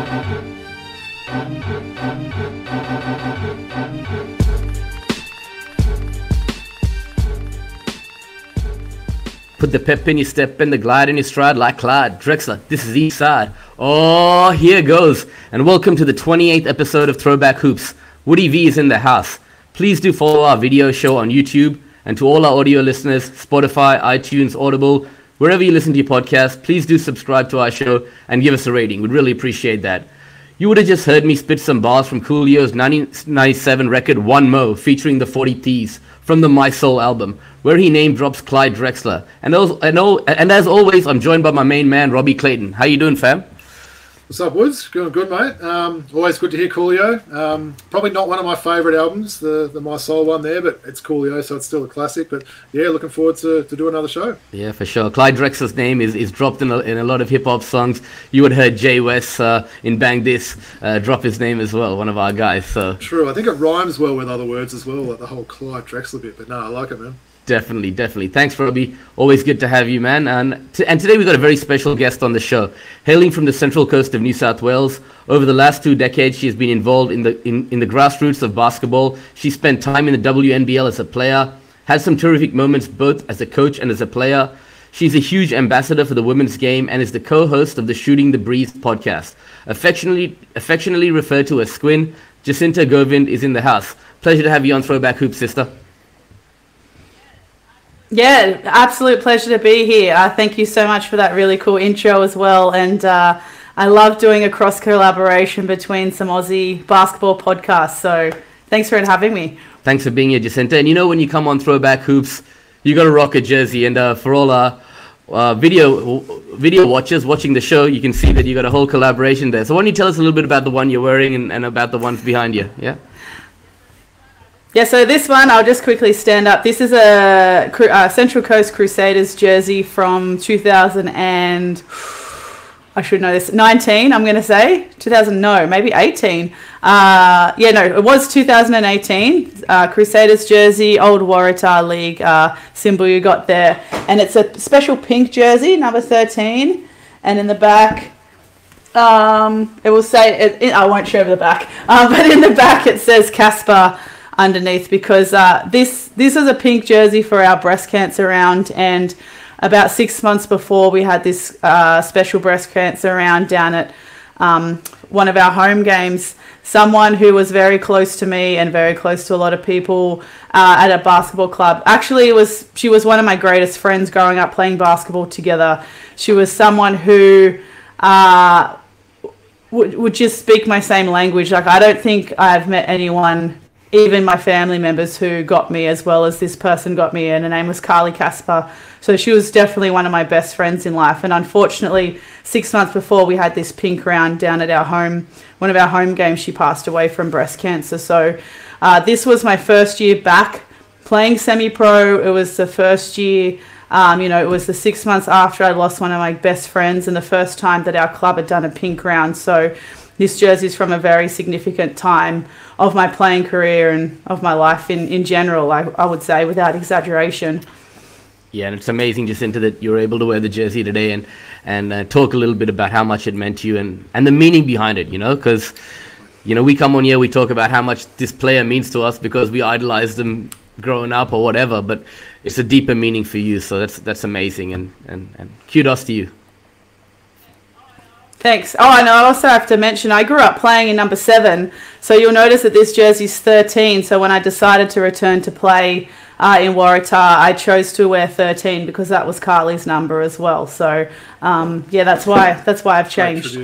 Put the pep in your step and the glide in your stride like Clyde Drexler. This is East Side. Oh, here goes. And welcome to the 28th episode of Throwback Hoops. Woody V is in the house. Please do follow our video show on YouTube. And to all our audio listeners, Spotify, iTunes, Audible, wherever you listen to your podcast, please do subscribe to our show and give us a rating. We'd really appreciate that. You would have just heard me spit some bars from Coolio's 1997 record One Mo, featuring the 40 Thieves from the My Soul album, where he name drops Clyde Drexler. And as always, I'm joined by my main man, Robbie Clayton. How you doing, fam? What's up, Woods? Going good, mate. Always good to hear Coolio. Probably not one of my favourite albums, the My Soul one there, but it's Coolio, so it's still a classic. But yeah, looking forward to do another show. Yeah, for sure. Clyde Drexler's name is dropped in a lot of hip-hop songs. You would have heard Jay West in Bang This drop his name as well, one of our guys. So true. I think it rhymes well with other words as well, like the whole Clyde Drexler bit. But no, I like it, man. Definitely. Thanks, Robbie. Always good to have you, man. And today we've got a very special guest on the show. Hailing from the central coast of New South Wales, over the last 2 decades, she has been involved in the grassroots of basketball. She spent time in the WNBL as a player, had some terrific moments both as a coach and as a player. She's a huge ambassador for the women's game and is the co-host of the Shooting the Breeze podcast. Affectionately referred to as Squin, Jacinta Govind is in the house. Pleasure to have you on Throwback Hoops, sister. Yeah, absolute pleasure to be here. Thank you so much for that really cool intro as well. And I love doing a cross collaboration between some Aussie basketball podcasts. So thanks for having me. Thanks for being here, Jacinta. And you know, when you come on Throwback Hoops, you got to rock a jersey. And for all our video watchers watching the show, you can see that you got a whole collaboration there. So why don't you tell us a little bit about the one you're wearing and about the ones behind you? Yeah. Yeah, so this one, I'll just quickly stand up. This is a Central Coast Crusaders jersey from 2000 and, I should know this, 19, I'm going to say. 2000, no, maybe 18. It was 2018. Crusaders jersey, old Waratah League symbol you got there. And it's a special pink jersey, number 13. And in the back, it will say, I won't show the back, but in the back it says Casper underneath, because this is a pink jersey for our breast cancer round, and about 6 months before we had this special breast cancer round down at one of our home games, someone who was very close to me and very close to a lot of people at a basketball club. Actually, she was one of my greatest friends growing up playing basketball together. She was someone who would just speak my same language. Like, I don't think I've met anyone, even my family members, who got me as well as this person got me, and her name was Casper. So she was definitely one of my best friends in life. And unfortunately, 6 months before we had this pink round down at one of our home games, she passed away from breast cancer. So this was my first year back playing semi-pro. It was the first year, it was the 6 months after I lost one of my best friends, and the first time that our club had done a pink round. So this jersey is from a very significant time of my playing career and of my life in general, I would say, without exaggeration. Yeah, and it's amazing, Jacinta, that you're able to wear the jersey today and talk a little bit about how much it meant to you and the meaning behind it, because, we come on here, we talk about how much this player means to us because we idolized them growing up or whatever, but it's a deeper meaning for you, so that's amazing, and kudos to you. Thanks. Oh, and I also have to mention, I grew up playing in number 7, so you'll notice that this jersey's 13. So when I decided to return to play in Waratah, I chose to wear 13 because that was Carly's number as well. So that's why I've changed.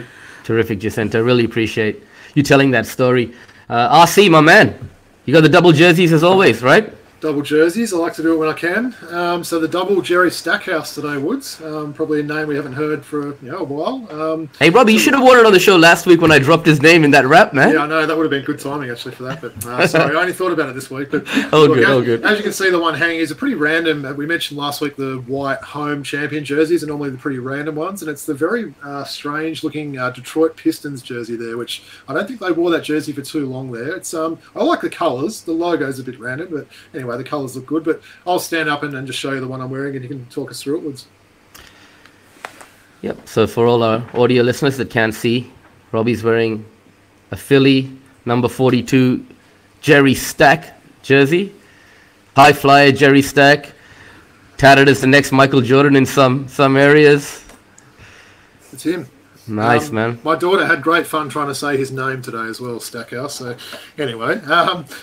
Terrific, Jacinta. Really appreciate you telling that story. RC, my man, you got the double jerseys as always, right? Double jerseys. I like to do it when I can. So the double Jerry Stackhouse today, Woods. Probably a name we haven't heard for a while. Hey, Robbie, you should have worn it on the show last week when I dropped his name in that rap, man. Yeah, I know. That would have been good timing, actually, for that. But sorry, I only thought about it this week. But good. As you can see, the one hanging is a pretty random. We mentioned last week the white home champion jerseys are normally the pretty random ones. And it's the very strange-looking Detroit Pistons jersey there, which I don't think they wore that jersey for too long there. It's I like the colours. The logo's a bit random, but anyway, the colours look good, but I'll stand up and just show you the one I'm wearing and you can talk us through it, Woods. Yep, so for all our audio listeners that can't see, Robbie's wearing a Philly number 42 Jerry Stack jersey. High flyer Jerry Stack. Touted as the next Michael Jordan in some areas. It's him. Nice, man. My daughter had great fun trying to say his name today as well, Stackhouse. So anyway,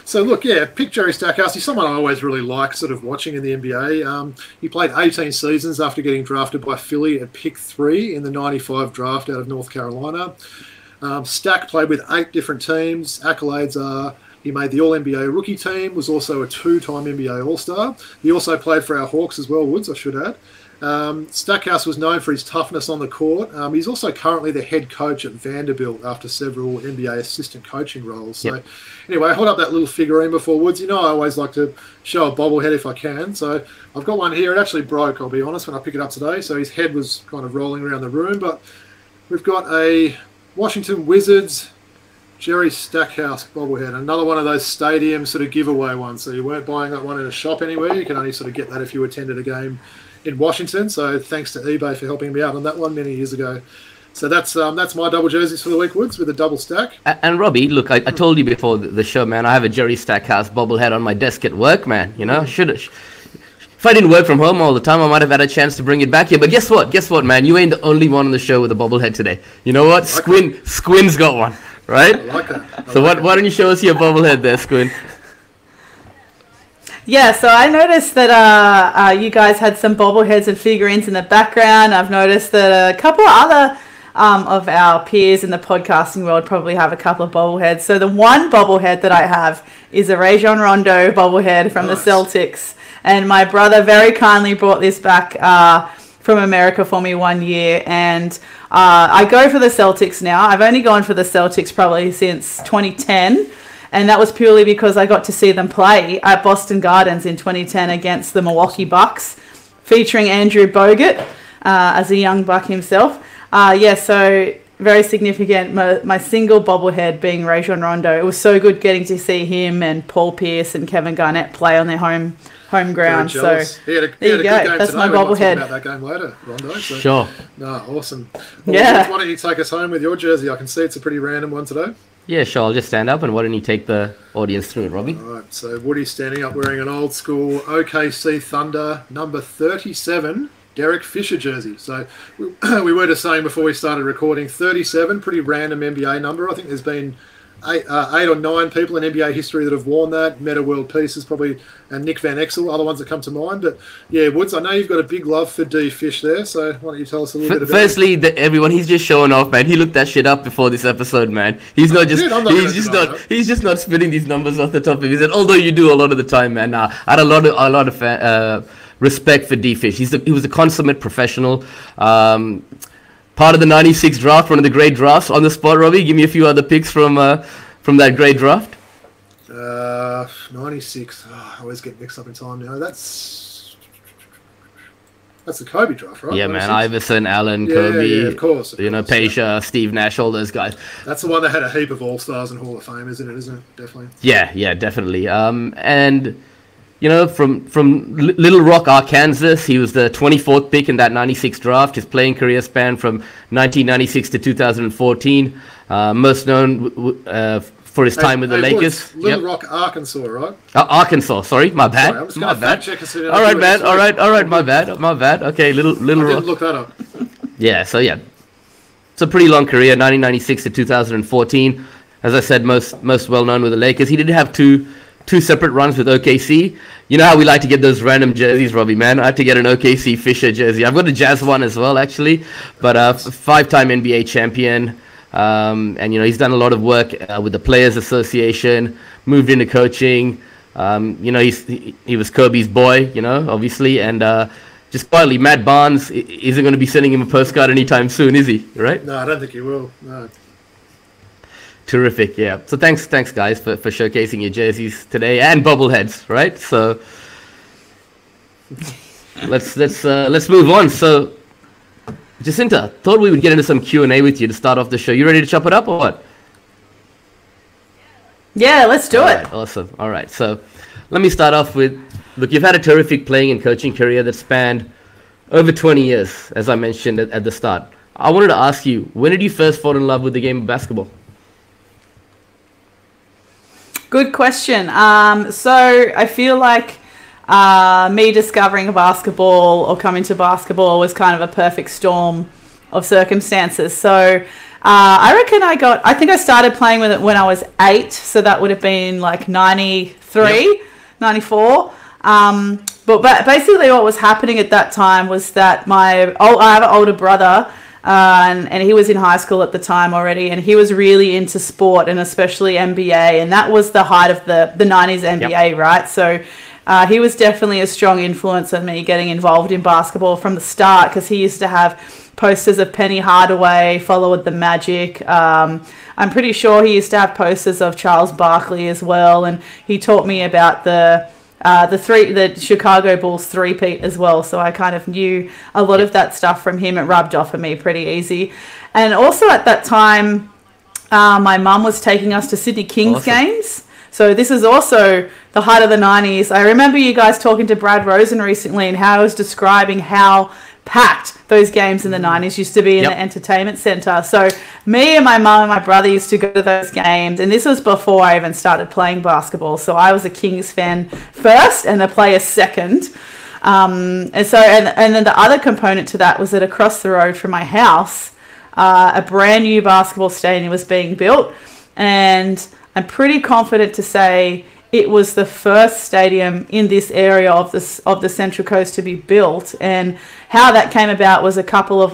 so look, yeah, pick Jerry Stackhouse. He's someone I always really liked sort of watching in the NBA. He played 18 seasons after getting drafted by Philly at pick 3 in the 95 draft out of North Carolina. Stack played with 8 different teams. Accolades are he made the All-NBA rookie team, was also a 2-time NBA All-Star. He also played for our Hawks as well, Woods, I should add. Stackhouse was known for his toughness on the court. He's also currently the head coach at Vanderbilt after several NBA assistant coaching roles. So anyway, hold up that little figurine before Woods. You know I always like to show a bobblehead if I can. So I've got one here. It actually broke, I'll be honest, when I pick it up today. So his head was kind of rolling around the room. But we've got a Washington Wizards Jerry Stackhouse bobblehead. Another one of those stadium sort of giveaway ones. So you weren't buying that one in a shop anywhere. You can only sort of get that if you attended a game in Washington. So thanks to eBay for helping me out on that one many years ago. So that's my double jerseys for the week, Woods, with a double stack. And Robbie, look, I told you before the show, man, I have a Jerry Stackhouse bobblehead on my desk at work, man. You know, if I didn't work from home all the time, I might have had a chance to bring it back here. But guess what, man? You ain't the only one on the show with a bobblehead today. You know what? Squin's got one, right? I like that. So why don't you show us your bobblehead there, Squin? Yeah, so I noticed that you guys had some bobbleheads and figurines in the background. I've noticed that a couple of other of our peers in the podcasting world probably have a couple of bobbleheads. So the one bobblehead that I have is a Rajon Rondo bobblehead from the Celtics. And my brother very kindly brought this back from America for me one year. And I go for the Celtics now. I've only gone for the Celtics probably since 2010. And that was purely because I got to see them play at Boston Gardens in 2010 against the Milwaukee Bucks, featuring Andrew Bogut as a young Buck himself. So very significant. My single bobblehead being Rajon Rondo. It was so good getting to see him and Paul Pierce and Kevin Garnett play on their home ground. So there you go. That's my bobblehead. About that game later, Rondo. So, sure. No, awesome. Well, why don't you take us home with your jersey? I can see it's a pretty random one today. Yeah, sure. I'll just stand up, and why don't you take the audience through it, Robbie? All right, so Woody's standing up wearing an old school OKC Thunder number 37 Derek Fisher jersey. So we were just saying before we started recording, 37, pretty random NBA number. I think there's been eight or nine people in NBA history that have worn that. Meta World Peace is probably, and Nick Van Exel, other ones that come to mind. But yeah, Woods, I know you've got a big love for D Fish there, so why don't you tell us a little bit about Firstly, everyone, he's just showing off, man. He looked that shit up before this episode, man. He's not he's just not spitting these numbers off the top of his head. Although you do a lot of the time, man. I had a lot of respect for D Fish. He was a consummate professional. Part of the 96 draft, one of the great drafts. On the spot, Robbie, give me a few other picks from that great draft. 96. I always get mixed up in time now. That's the Kobe draft, right? Yeah, 96. Man. Iverson, Allen, yeah, Kobe. Yeah, of course. Peja, Steve Nash, all those guys. That's the one that had a heap of All-Stars and Hall of Fame, isn't it? Definitely. Yeah, definitely. And you know, from Little Rock, Arkansas, he was the 24th pick in that 96 draft. His playing career spanned from 1996 to 2014. Most known for his time with the Lakers. Little Rock, Arkansas, right? Arkansas, sorry, my bad. Sorry, I'm just my bad. Check all right, man. All right, my bad. Okay, Little Rock. I didn't look that up. Yeah, so yeah, it's a pretty long career, 1996 to 2014. As I said, most well known with the Lakers. He did have two separate runs with OKC. You know how we like to get those random jerseys, Robbie, man. I had to get an OKC Fisher jersey. I've got a Jazz one as well, actually. But five-time NBA champion. And, you know, he's done a lot of work with the Players Association, moved into coaching. You know, he was Kobe's boy, you know, obviously. And just quietly, Matt Barnes isn't going to be sending him a postcard anytime soon, is he? Right? No, I don't think he will. No. Terrific, yeah. So thanks guys for showcasing your jerseys today and bobbleheads, right? So let's move on. So Jacinta, thought we would get into some Q&A with you to start off the show. You ready to chop it up or what? Yeah, let's do it. Right, awesome. All right. So let me start off with, look, you've had a terrific playing and coaching career that spanned over 20 years, as I mentioned at the start. I wanted to ask you, when did you first fall in love with the game of basketball? Good question. So I feel like me discovering basketball or coming to basketball was kind of a perfect storm of circumstances. So I reckon I think I started playing with it when I was 8. So that would have been like 93, 94. But basically what was happening at that time was that I have an older brother, and he was in high school at the time already, and he was really into sport and especially NBA, and that was the height of the 90s NBA, right? So he was definitely a strong influence on me getting involved in basketball from the start, because he used to have posters of Penny Hardaway, followed the Magic. I'm pretty sure he used to have posters of Charles Barkley as well, and he taught me about the Chicago Bulls three-peat as well, so I kind of knew a lot of that stuff from him. It rubbed off on me pretty easy. And also at that time, my mum was taking us to Sydney Kings games. So this is also the height of the 90s. I remember you guys talking to Brad Rosen recently and how he was describing how packed those games in the 90s used to be in the entertainment centre. So me and my mum and my brother used to go to those games, and this was before I even started playing basketball. So I was a Kings fan first and a player second. And then the other component to that was that across the road from my house, a brand new basketball stadium was being built, and I'm pretty confident to say it was the first stadium in this area of the Central Coast to be built. And how that came about was a couple of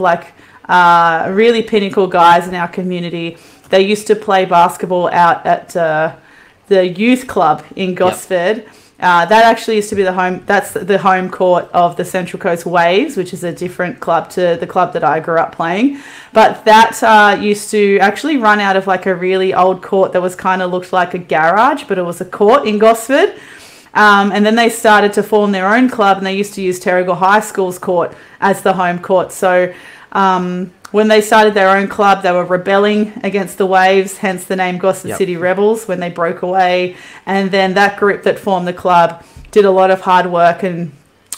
really pinnacle guys in our community. They used to play basketball out at the youth club in Gosford. That actually used to be that's the home court of the Central Coast Waves, which is a different club to the club that I grew up playing. But that used to actually run out of like a really old court that was kind of looked like a garage, but it was a court in Gosford. And then they started to form their own club, and they used to use Terrigal High School's court as the home court. So when they started their own club, they were rebelling against the Waves, hence the name Gosford City Rebels, when they broke away. And then that group that formed the club did a lot of hard work and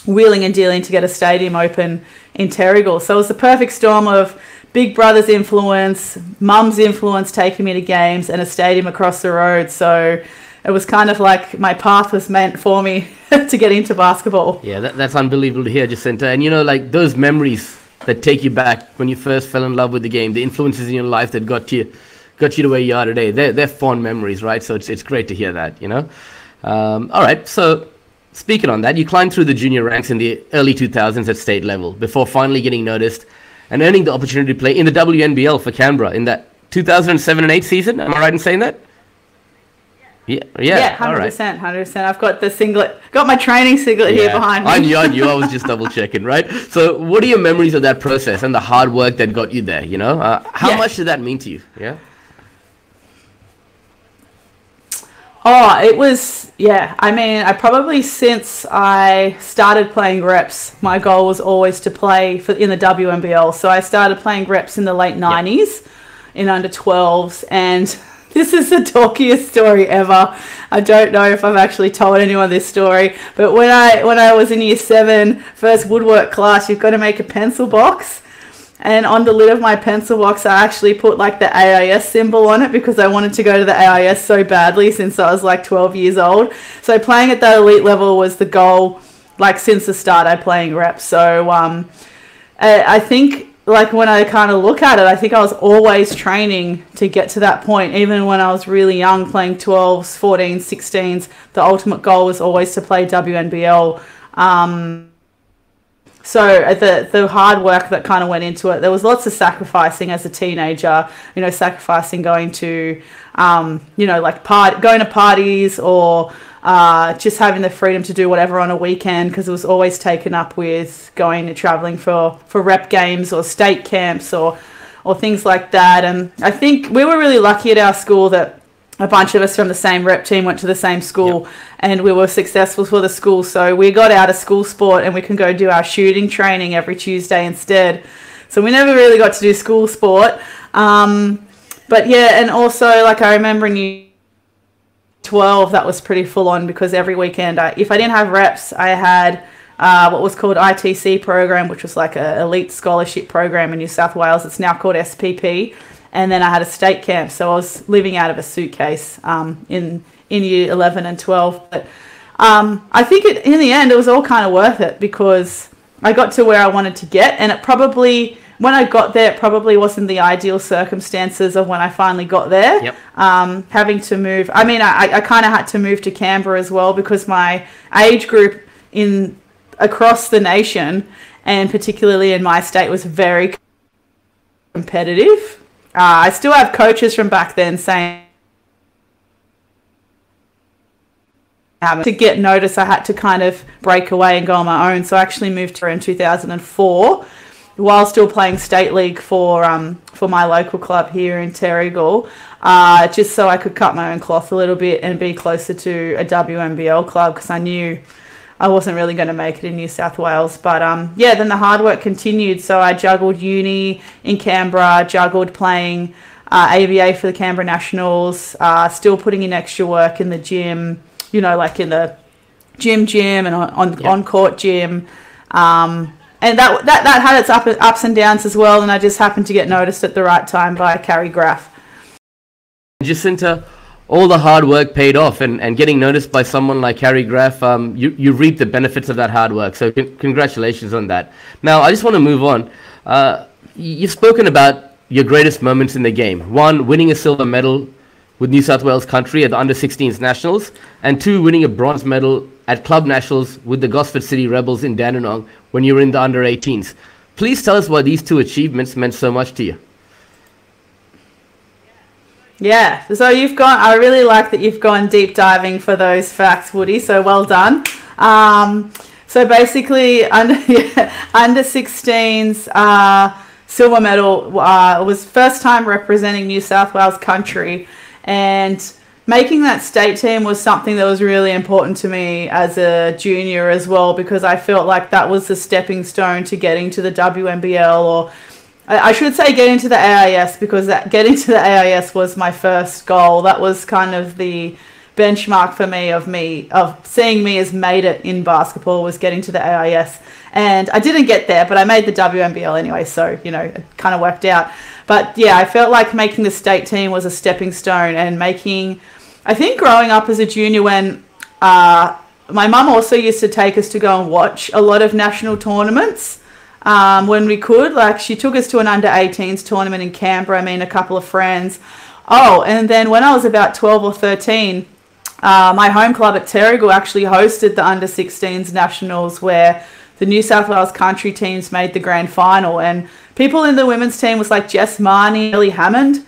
wheeling and dealing to get a stadium open in Terrigal. So it was the perfect storm of big brother's influence, mum's influence taking me to games, and a stadium across the road. So it was kind of like my path was meant for me to get into basketball. Yeah, that's unbelievable to hear, Jacinta. And like those memories that take you back when you first fell in love with the game, the influences in your life that got you to where you are today. They're fond memories, right? So it's great to hear that, All right, so speaking on that, you climbed through the junior ranks in the early 2000s at state level before finally getting noticed and earning the opportunity to play in the WNBL for Canberra in that 2007 and 8 season. Am I right in saying that? Yeah, 100%, 100%. I've got the singlet, got my training singlet here behind me. I knew. I was just double checking, right? So, what are your memories of that process and the hard work that got you there? How much did that mean to you? Yeah. Oh, it was, I mean, since I started playing reps, my goal was always to play in the WNBL. So I started playing reps in the late 90s in under 12s, and this is the talkiest story ever. I don't know if I've actually told anyone this story, but when I was in year 7, first woodwork class, you've got to make a pencil box. And on the lid of my pencil box, I actually put like the AIS symbol on it because I wanted to go to the AIS so badly since I was like 12 years old. So playing at that elite level was the goal, like since the start I playing reps. So I think like when I kind of look at it, I think I was always training to get to that point. Even when I was really young, playing 12s, 14s, 16s, the ultimate goal was always to play WNBL. So the hard work that kind of went into it, there was lots of sacrificing as a teenager, sacrificing going to, going to parties or just having the freedom to do whatever on a weekend, because it was always taken up with going and traveling for rep games or state camps or things like that. And I think we were really lucky at our school that a bunch of us from the same rep team went to the same school, and we were successful for the school. So we got out of school sport and we can go do our shooting training every Tuesday instead. So we never really got to do school sport. But yeah, and also like I remember in year 12, that was pretty full on because every weekend, if I didn't have reps, I had what was called ITC program, which was like a elite scholarship program in New South Wales. It's now called SPP. And then I had a state camp, so I was living out of a suitcase in year 11 and 12. But I think in the end, it was all kind of worth it because I got to where I wanted to get, and it probably, when I got there, it probably wasn't the ideal circumstances of when I finally got there. Yep. Having to move, I mean, I kind of had to move to Canberra as well because my age group across the nation, and particularly in my state, was very competitive. I still have coaches from back then saying to get notice I had to kind of break away and go on my own. So I actually moved here in 2004 while still playing state league for my local club here in Terrigal, just so I could cut my own cloth a little bit and be closer to a WNBL club because I knew I wasn't really going to make it in New South Wales. But yeah, then the hard work continued. So I juggled uni in Canberra, juggled playing ABA for the Canberra Nationals, still putting in extra work in the gym, you know, like in the gym and on-court gym. And that had its ups and downs as well. And I just happened to get noticed at the right time by Carrie Graff. Jacinta, all the hard work paid off, and getting noticed by someone like Harry Graff, you reap the benefits of that hard work. So congratulations on that. Now, I just want to move on. You've spoken about your greatest moments in the game. 1, winning a silver medal with New South Wales country at the Under-16s Nationals, and 2, winning a bronze medal at Club Nationals with the Gosford City Rebels in Dandenong when you were in the Under-18s. Please tell us why these 2 achievements meant so much to you. Yeah, so I really like that you've gone deep diving for those facts, Woody, so well done. So basically, under-16s silver medal was first time representing New South Wales country, and making that state team was something that was really important to me as a junior as well, because I felt like that was the stepping stone to getting to the WNBL, or I should say getting to the AIS, because getting to the AIS was my first goal. That was kind of the benchmark for me of seeing me as made it in basketball, was getting to the AIS. And I didn't get there, but I made the WNBL anyway, so, you know, it kind of worked out. But yeah, I felt like making the state team was a stepping stone, and I think growing up as a junior, when my mum also used to take us to go and watch a lot of national tournaments. When we could, like she took us to an under-18s tournament in Canberra, a couple of friends. Oh, and then when I was about 12 or 13, my home club at Terrigal actually hosted the under-16s nationals, where the New South Wales country teams made the grand final. And people in the women's team was like Jess Marnie, Ellie Hammond,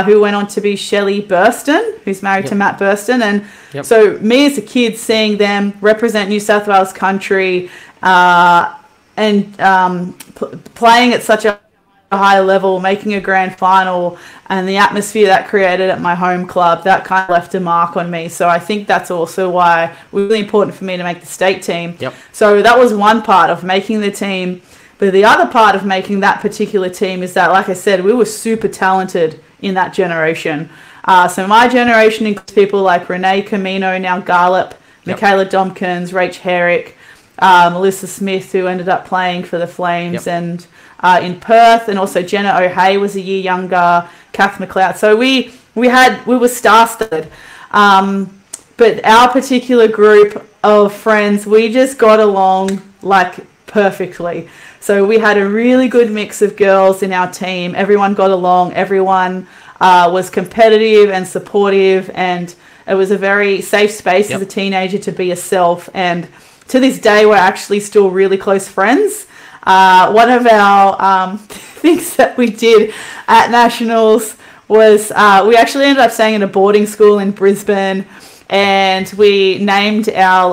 who went on to be Shelley Burston, who's married to Matt Burston. And so me as a kid, seeing them represent New South Wales country, and playing at such a high level, making a grand final, and the atmosphere that created at my home club, that kind of left a mark on me. So I think that's also why it was really important for me to make the state team. So that was one part of making the team. But the other part of making that particular team is that, like I said, we were super talented in that generation. So my generation includes people like Renee Camino, now Garlop, Michaela Domkins, Rach Herrick, Melissa Smith, who ended up playing for the Flames and in Perth, and also Jenna O'Hay was a year younger, Kath McLeod. So we were star-studded. But our particular group of friends, we just got along like perfectly. So we had a really good mix of girls in our team. Everyone got along. Everyone was competitive and supportive, and it was a very safe space as a teenager to be yourself. And to this day, we're actually still really close friends. One of our things that we did at Nationals was we actually ended up staying in a boarding school in Brisbane, and we named our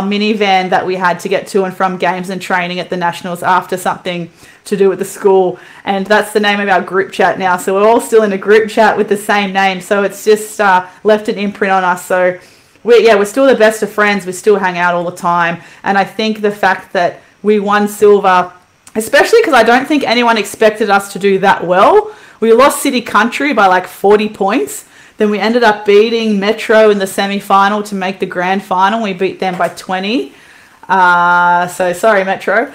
minivan that we had to get to and from games and training at the Nationals after something to do with the school, and that's the name of our group chat now. So we're all still in a group chat with the same name, so it's just left an imprint on us. So we're still the best of friends. We still hang out all the time, and I think the fact that we won silver, especially because I don't think anyone expected us to do that well. We lost City Country by like 40 points. Then we ended up beating Metro in the semi-final to make the grand final. We beat them by 20. So sorry, Metro.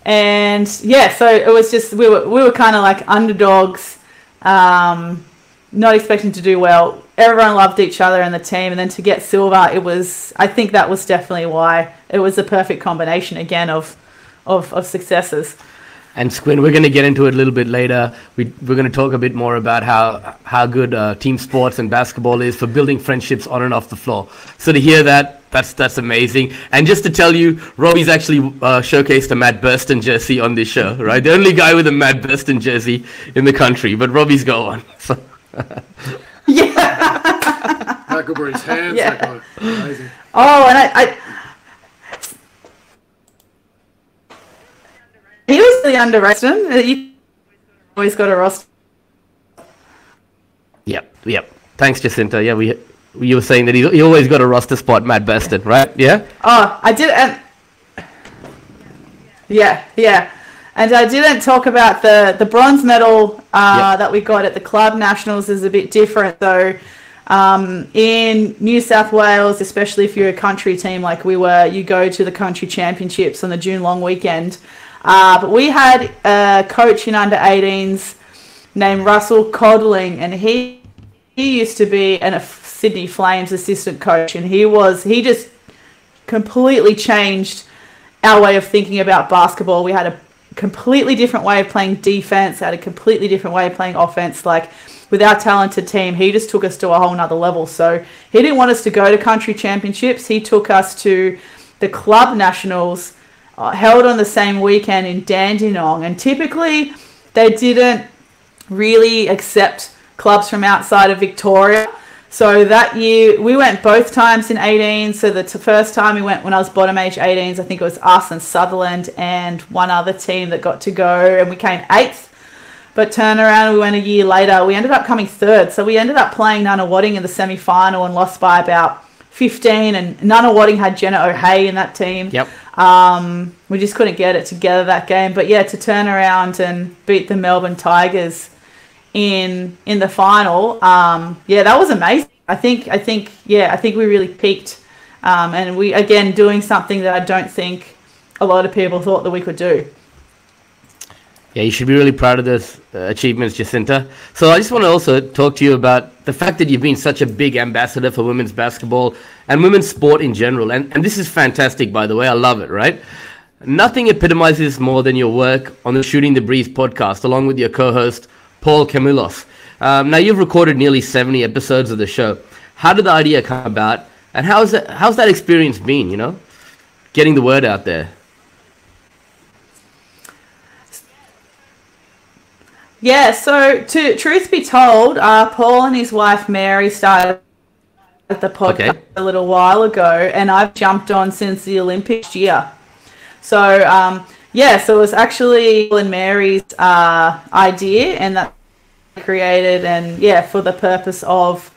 And yeah, so it was just we were kind of like underdogs, not expecting to do well. Everyone loved each other in the team, and then to get silver, I think that was definitely why it was the perfect combination again of successes. And Squin, we're going to get into it a little bit later. We're going to talk a bit more about how good team sports and basketball is for building friendships on and off the floor. So to hear that, that's amazing. And just to tell you, Robbie's actually showcased a Matt Burston jersey on this show, right? The only guy with a Matt Burston jersey in the country, but Robbie's got one. So. Yeah. Huckleberry's hands. Yeah. Amazing. Oh, and I he was really underrated. You always got a roster. Yep. Thanks, Jacinta. Yeah, you were saying that he always got a roster spot, Matt Burston, right? Yeah? Oh, I did. And yeah. And I didn't talk about the bronze medal that we got at the club nationals is a bit different. So in New South Wales, especially if you're a country team like we were, you go to the country championships on the June long weekend. But we had a coach in under 18s named Russell Codling, and he used to be a Sydney Flames assistant coach, and he just completely changed our way of thinking about basketball. We had a completely different way of playing defense, had a completely different way of playing offense. Like with our talented team, he just took us to a whole nother level. So he didn't want us to go to country championships. He took us to the club nationals, held on the same weekend in Dandenong, and typically they didn't really accept clubs from outside of Victoria. So that year we went both times in 18. So the first time we went when I was bottom age 18s, I think it was us and Sutherland and one other team that got to go, and we came 8th. But turn around, we went a year later, we ended up coming 3rd. So we ended up playing Nunawading in the semi-final and lost by about 15, and Nunawading had Jenna O'Hay in that team. Yep. We just couldn't get it together that game. But yeah, to turn around and beat the Melbourne Tigers in the final, that was amazing. I think we really peaked, and we again doing something that I don't think a lot of people thought that we could do. Yeah, you should be really proud of those achievements, Jacinta. So I just want to also talk to you about the fact that you've been such a big ambassador for women's basketball and women's sport in general. And this is fantastic, by the way. I love it, right? Nothing epitomizes more than your work on the Shooting the Breeze podcast, along with your co-host, Paul Camillos. Now, you've recorded nearly 70 episodes of the show. How did the idea come about? And how's that experience been, getting the word out there? Yeah, so truth be told, Paul and his wife Mary started the podcast a little while ago, and I've jumped on since the Olympics year. So, so it was actually Paul and Mary's idea, and that created, and for the purpose of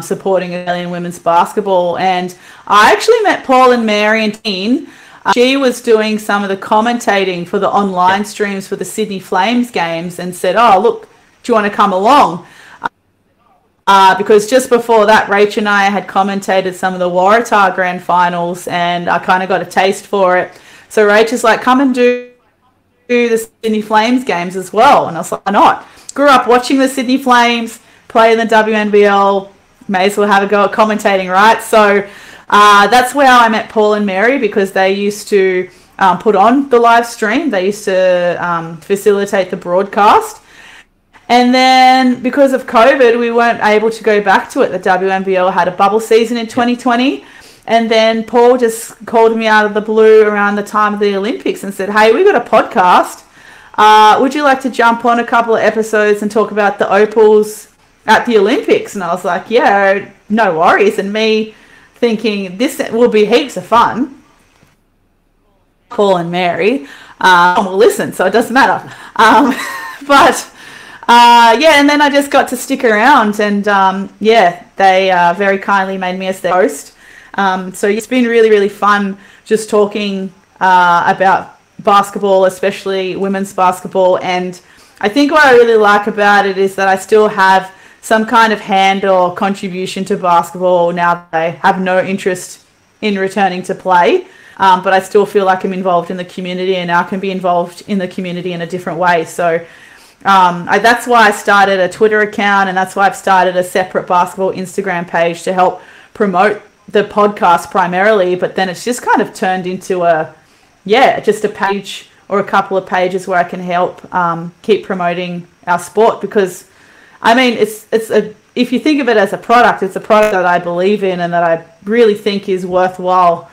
supporting Australian women's basketball. And I actually met Paul and Mary in Dean. She was doing some of the commentating for the online streams for the Sydney Flames games, and said, "Oh, look, do you want to come along?" Because just before that, Rach and I had commentated some of the Waratah grand finals, and I kind of got a taste for it. So Rach is like, "Come and do the Sydney Flames games as well." And I was like, "Why not?" Grew up watching the Sydney Flames play in the WNBL. May as well have a go at commentating, right? So that's where I met Paul and Mary, because they used to put on the live stream. They used to facilitate the broadcast. And then because of COVID, we weren't able to go back to it. The WNBL had a bubble season in 2020. And then Paul just called me out of the blue around the time of the Olympics and said, "Hey, we got a podcast. Would you like to jump on a couple of episodes and talk about the Opals at the Olympics?" And I was like, "Yeah, no worries." And me thinking this will be heaps of fun. Paul and Mary will listen, so it doesn't matter. And then I just got to stick around, and they very kindly made me as their host. So it's been really, really fun just talking about basketball, especially women's basketball. And I think what I really like about it is that I still have some kind of hand or contribution to basketball now that I have no interest in returning to play. But I still feel like I'm involved in the community, and I can be involved in the community in a different way. So that's why I started a Twitter account, and that's why I've started a separate basketball Instagram page to help promote the podcast primarily. But then it's just kind of turned into just a page or a couple of pages where I can help keep promoting our sport, because I mean, if you think of it as a product, it's a product that I believe in and that I really think is worthwhile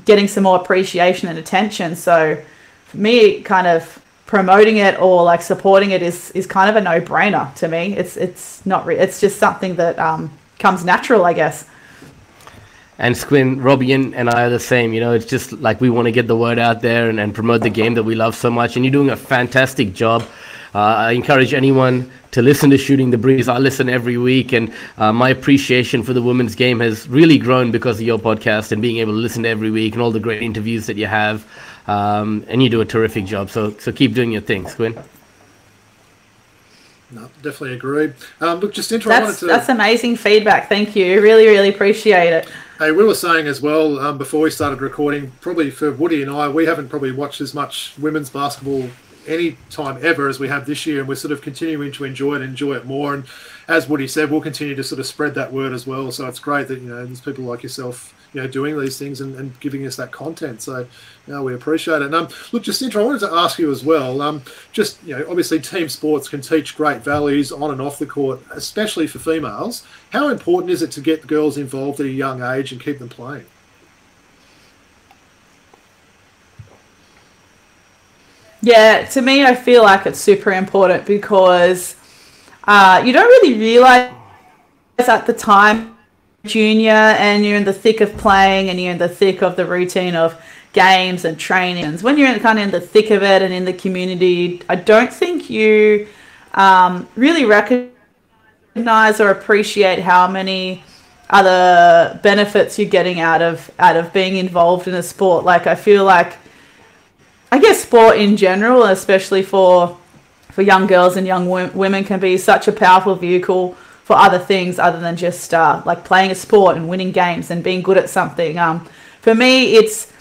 getting some more appreciation and attention. So for me, kind of promoting it or like supporting it is kind of a no-brainer to me. It's just something that comes natural, I guess. And Squin, Robbie and I are the same. You know, it's just like we want to get the word out there and promote the game that we love so much. And you're doing a fantastic job. I encourage anyone to listen to Shooting the Breeze. I listen every week, and my appreciation for the women's game has really grown because of your podcast and being able to listen to every week and all the great interviews that you have. And you do a terrific job. So keep doing your thing, Squin. No, definitely agree. Look, Jacinta, that's amazing feedback. Thank you. Really, really appreciate it. Hey, we were saying as well before we started recording, probably for Woody and I, we haven't probably watched as much women's basketball any time ever as we have this year, and we're sort of continuing to enjoy it more. And as Woody said, we'll continue to sort of spread that word as well. So it's great that, you know, there's people like yourself, you know, doing these things and giving us that content. So, you know, we appreciate it. And look, Jacinta, I wanted to ask you as well, just, you know, obviously team sports can teach great values on and off the court, especially for females. How important is it to get girls involved at a young age and keep them playing? Yeah, to me, I feel like it's super important because you don't really realise at the time, junior, and you're in the thick of playing and you're in the thick of the routine of games and trainings. When you're kind of in the thick of it and in the community, I don't think you really recognize or appreciate how many other benefits you're getting out of being involved in a sport. Like, I feel like, I guess sport in general, especially for young girls and young women, can be such a powerful vehicle for other things other than just like playing a sport and winning games and being good at something. For me, it's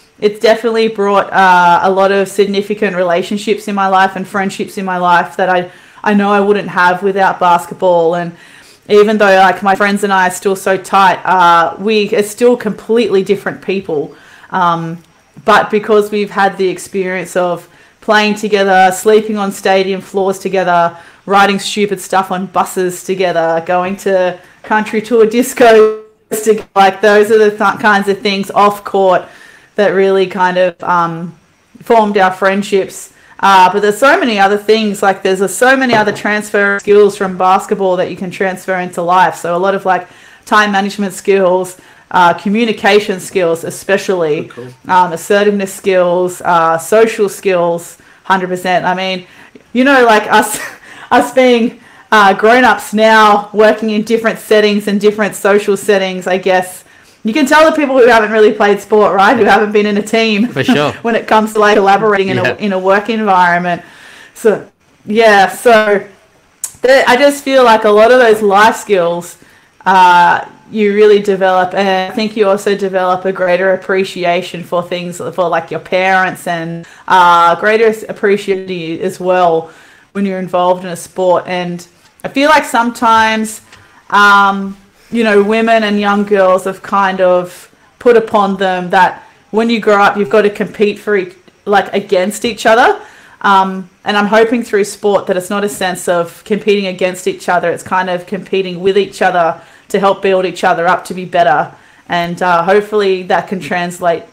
definitely brought a lot of significant relationships in my life and friendships in my life that I know I wouldn't have without basketball. And even though like my friends and I are still so tight, we are still completely different people. But because we've had the experience of playing together, sleeping on stadium floors together, writing stupid stuff on buses together, going to country tour discos together, like those are the kinds of things off court that really kind of formed our friendships. But there's so many other things, like there's so many other transfer skills from basketball that you can transfer into life. So a lot of like time management skills, communication skills, especially assertiveness skills, social skills, 100%. I mean, you know, like us being grown-ups now, working in different settings and different social settings, I guess you can tell the people who haven't really played sport, right, who haven't been in a team, for sure, when it comes to like collaborating in a work environment. So yeah, I just feel like a lot of those life skills you really develop, and I think you also develop a greater appreciation for things, for like your parents, and greater appreciation as well when you're involved in a sport. And I feel like sometimes you know, women and young girls have kind of put upon them that when you grow up you've got to compete against each other, and I'm hoping through sport that it's not a sense of competing against each other, it's kind of competing with each other to help build each other up to be better. And hopefully that can translate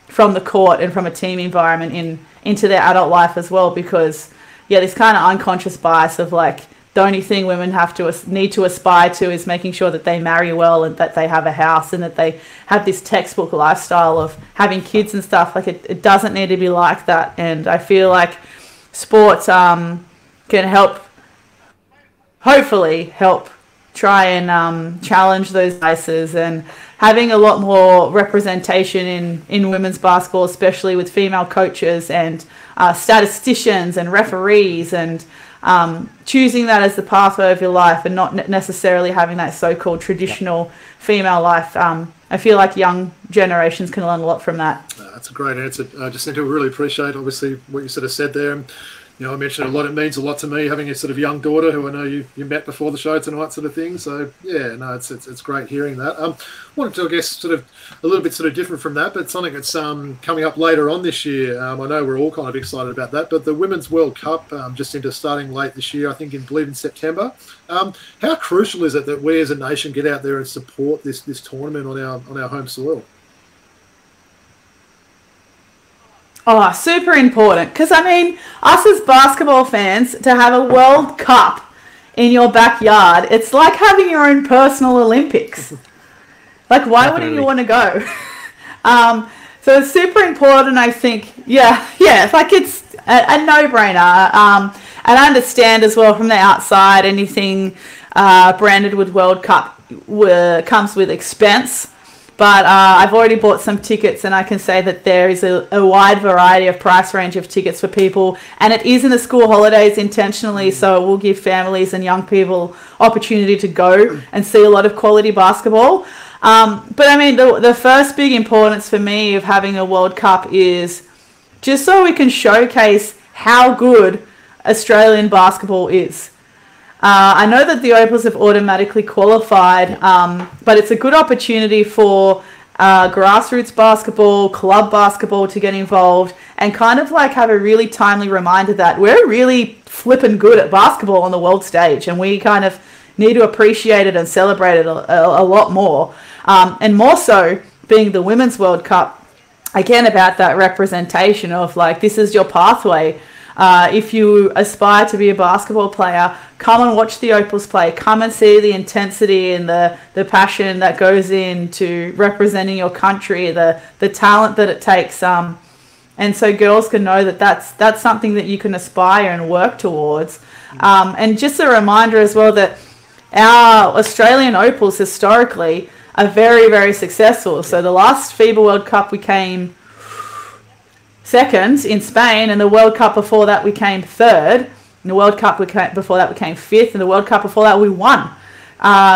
from the court and from a team environment into their adult life as well, because yeah, this kind of unconscious bias of like the only thing women need to aspire to is making sure that they marry well and that they have a house and that they have this textbook lifestyle of having kids and stuff. Like it doesn't need to be like that. And I feel like sports can hopefully help try and challenge those biases, and having a lot more representation in women's basketball, especially with female coaches and statisticians and referees and choosing that as the pathway of your life and not necessarily having that so-called traditional female life. I feel like young generations can learn a lot from that. That's a great answer, Jacinta. We really appreciate, obviously, what you sort of said there. And, I mentioned a lot. It means a lot to me having a sort of young daughter who I know you met before the show tonight, sort of thing. So yeah, no, it's great hearing that. Wanted to, I guess, sort of a little bit sort of different from that, but something that's coming up later on this year. I know we're all kind of excited about that, but the Women's World Cup just into starting late this year, I think, believe in September. How crucial is it that we as a nation get out there and support this tournament on our home soil? Oh, super important. Because, I mean, us as basketball fans, to have a World Cup in your backyard, it's like having your own personal Olympics. Like, why wouldn't you want to go? So it's super important, I think. Yeah, like it's a no-brainer. And I understand as well from the outside, anything branded with World Cup comes with expense. But I've already bought some tickets, and I can say that there is a wide variety of price range of tickets for people. And it is in the school holidays intentionally, so it will give families and young people opportunity to go and see a lot of quality basketball. But I mean, the first big importance for me of having a World Cup is just so we can showcase how good Australian basketball is. I know that the Opals have automatically qualified, but it's a good opportunity for grassroots basketball, club basketball to get involved and kind of like have a really timely reminder that we're really flipping good at basketball on the world stage, and we kind of need to appreciate it and celebrate it a lot more. And more so being the Women's World Cup, again, about that representation of like, this is your pathway. If you aspire to be a basketball player, come and watch the Opals play. Come and see the intensity and the passion that goes into representing your country, the talent that it takes. And so girls can know that that's something that you can aspire and work towards. And just a reminder as well that our Australian Opals historically are very, very successful. So the last FIBA World Cup we came second in Spain, and the World Cup before that we came third, and the World Cup before that we came fifth, and the World Cup before that we won.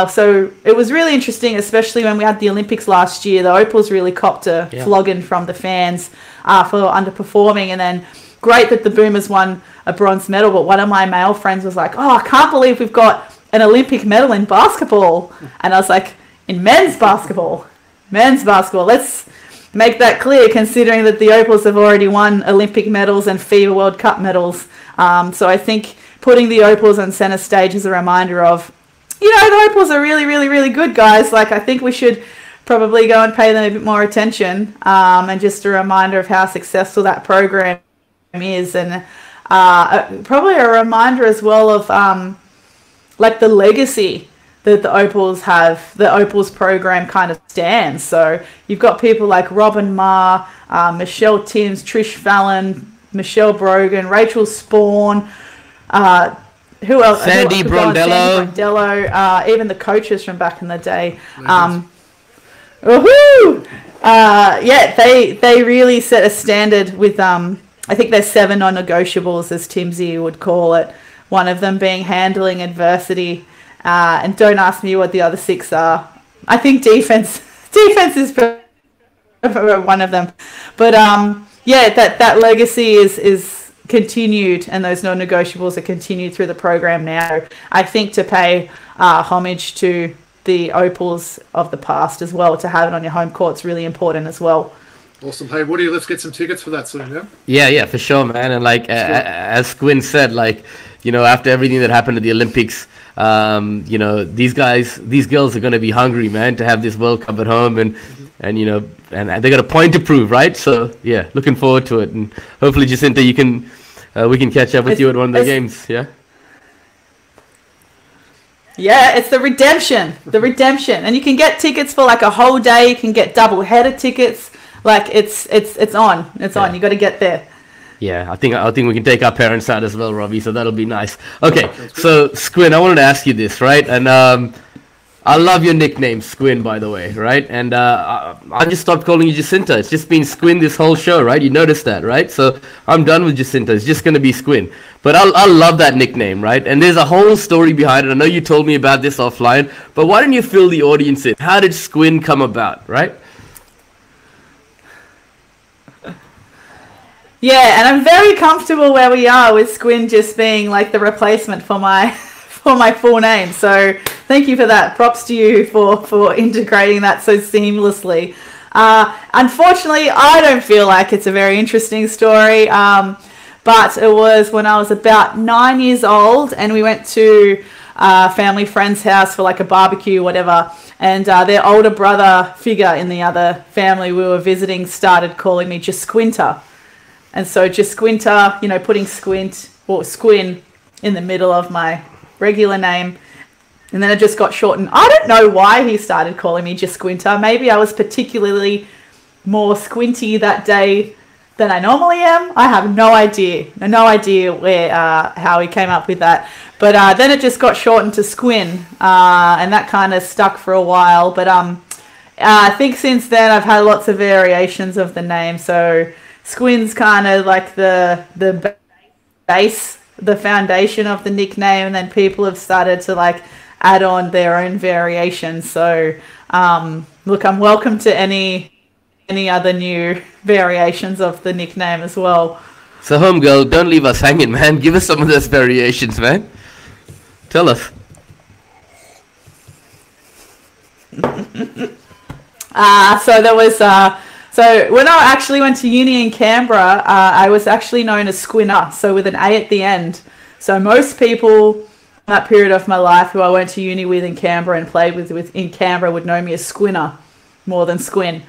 So it was really interesting, especially when we had the Olympics last year. The Opals really copped a flogging from the fans for underperforming, and then great that the Boomers won a bronze medal, but one of my male friends was like, oh, I can't believe we've got an Olympic medal in basketball. And I was like, in men's basketball, let's make that clear, considering that the Opals have already won Olympic medals and FIBA World Cup medals. So I think putting the Opals on centre stage is a reminder of, the Opals are really, really, really good, guys. Like, I think we should probably go and pay them a bit more attention, and just a reminder of how successful that program is, and probably a reminder as well of like the legacy that the Opals have, the Opals program kind of stands. So you've got people like Robin Ma, Michelle Timms, Trish Fallon, Michelle Brogan, Rachel Spawn, who else? Sandy Brondello. Even the coaches from back in the day. They really set a standard with, I think there's 7 non-negotiables, as Timsy would call it, one of them being handling adversity. And don't ask me what the other 6 are. I think defense is one of them. But that legacy is continued, and those non-negotiables are continued through the program now. I think to pay homage to the Opals of the past as well, to have it on your home court is really important as well. Awesome. Hey, Woody, let's get some tickets for that soon, yeah? Yeah, for sure, man. And like as Quinn said, like, after everything that happened at the Olympics, these girls are going to be hungry, man, to have this World Cup at home, and they got a point to prove, right? So yeah, looking forward to it, and hopefully, Jacinta, we can catch up with you at one of the games, yeah. Yeah, it's the redemption, and you can get tickets for like a whole day. You can get double header tickets. Like it's on. You got to get there. Yeah, I think we can take our parents out as well, Robbie. So that'll be nice. Okay, so Squin, I wanted to ask you this, right? And I love your nickname, Squin, by the way, right? And I just stopped calling you Jacinta. It's just been Squin this whole show, right? You noticed that, right? So I'm done with Jacinta. It's just going to be Squin. But I love that nickname, right? And there's a whole story behind it. I know you told me about this offline, but why don't you fill the audience in? How did Squin come about, right? Yeah, and I'm very comfortable where we are with Squin just being like the replacement for my full name. So thank you for that. Props to you for integrating that so seamlessly. Unfortunately, I don't feel like it's a very interesting story. But it was when I was about 9 years old, and we went to a family friend's house for like a barbecue, whatever. And their older brother figure in the other family we were visiting started calling me Jasquinta. And so Jasquinta, you know, putting squint or Squin in the middle of my regular name. And then it just got shortened. I don't know why he started calling me Jasquinta. Maybe I was particularly more squinty that day than I normally am. I have no idea. No idea where how he came up with that. But then it just got shortened to Squin. And that kind of stuck for a while. But I think since then I've had lots of variations of the name. So Squin's kind of like the base, the foundation of the nickname, and then people have started to like add on their own variations. So look, I'm welcome to any other new variations of the nickname as well. So homegirl, don't leave us hanging, man. Give us some of those variations, man. Tell us. So there was so when I actually went to uni in Canberra, I was actually known as Squinner, so with an A at the end. So most people in that period of my life who I went to uni with in Canberra and played with in Canberra would know me as Squinner more than Squin.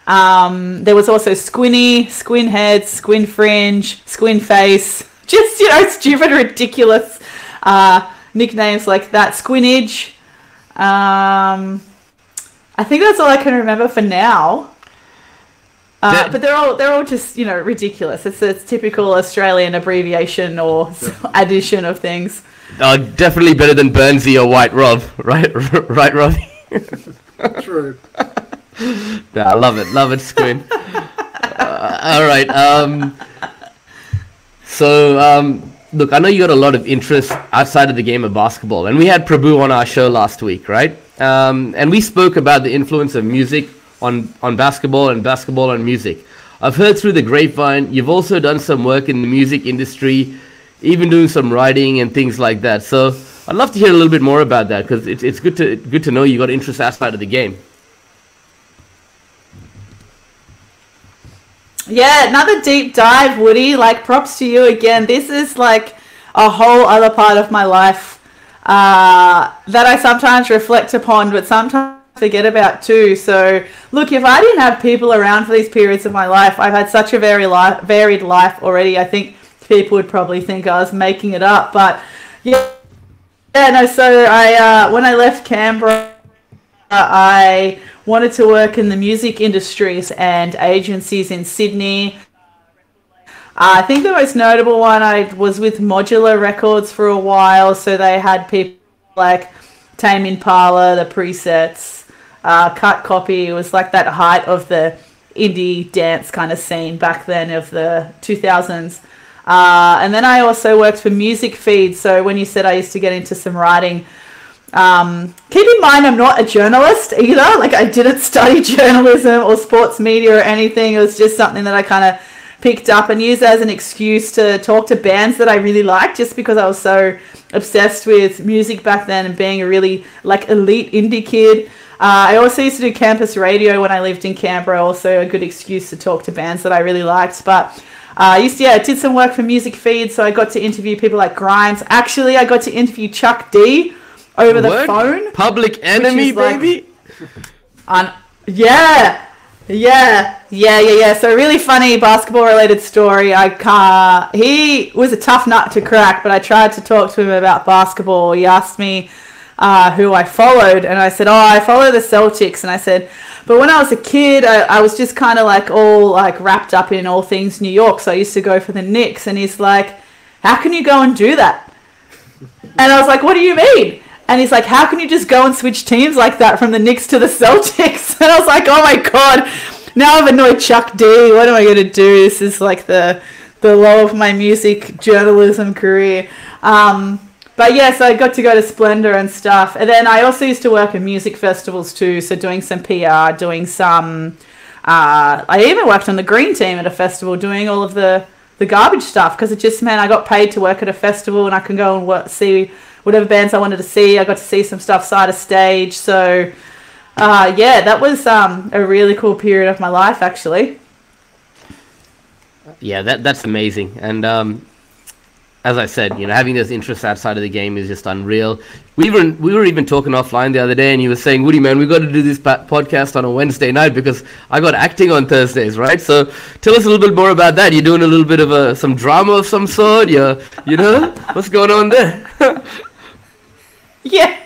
There was also Squinny, Squin Head, Squin Fringe, Squin Face. Just, you know, stupid, ridiculous nicknames like that. Squinage. I think that's all I can remember for now. But they're all just, you know, ridiculous. It's typical Australian abbreviation or addition of things. Definitely better than Burnsy or White Rob, right? Right, Robbie? True. No, I love it, Squin. All right. Look, I know you got a lot of interest outside of the game of basketball, and we had Prabhu on our show last week, right? And we spoke about the influence of music on basketball and basketball on music. I've heard through the grapevine you've also done some work in the music industry, even doing some writing and things like that. So I'd love to hear a little bit more about that, because it's good to know you got interest outside of the game. Yeah, another deep dive, Woody. Like, props to you again. This is like a whole other part of my life that I sometimes reflect upon, but sometimes forget about too. So look, if I didn't have people around for these periods of my life, I've had such a very varied life already. I think people would probably think I was making it up, but yeah, no. So I when I left Canberra, I wanted to work in the music industries and agencies in Sydney. I think the most notable one, I was with Modular Records for a while, so they had people like Tame Impala, The Presets, Cut Copy. It was like that height of the indie dance kind of scene back then of the 2000s. And then I also worked for Music Feed, so when you said I used to get into some writing, keep in mind I'm not a journalist either. Like, I didn't study journalism or sports media or anything. It was just something that I kind of picked up and used as an excuse to talk to bands that I really liked, just because I was so obsessed with music back then and being a really like elite indie kid. I also used to do campus radio when I lived in Canberra, also a good excuse to talk to bands that I really liked. But I did some work for Music Feed, so I got to interview people like Grimes. Actually, I got to interview Chuck D over the phone. Public Enemy, baby. Yeah. So really funny basketball related story. He was a tough nut to crack, but I tried to talk to him about basketball. He asked me who I followed, and I said, I follow the Celtics. And I said, but when I was a kid, I was just kind of like all like wrapped up in all things New York. So I used to go for the Knicks. And he's like, how can you go and do that? And I was like, what do you mean? And he's like, how can you just go and switch teams like that from the Knicks to the Celtics? And I was like, oh my God, now I've annoyed Chuck D. What am I going to do? This is like the low of my music journalism career. But yeah, so I got to go to Splendor and stuff. And then I also used to work at music festivals too. So doing some PR, doing some... I even worked on the green team at a festival doing all of the garbage stuff because it just meant I got paid to work at a festival and I can go and see whatever bands I wanted to see. I got to see some stuff side of stage. So, yeah, that was a really cool period of my life, actually. Yeah, that's amazing. And as I said, having those interests outside of the game is just unreal. We were even talking offline the other day, and you were saying, Woody, man, we got to do this podcast on a Wednesday night because I got acting on Thursdays, right? So tell us a little bit more about that. You're doing a little bit of some drama of some sort. What's going on there? Yeah,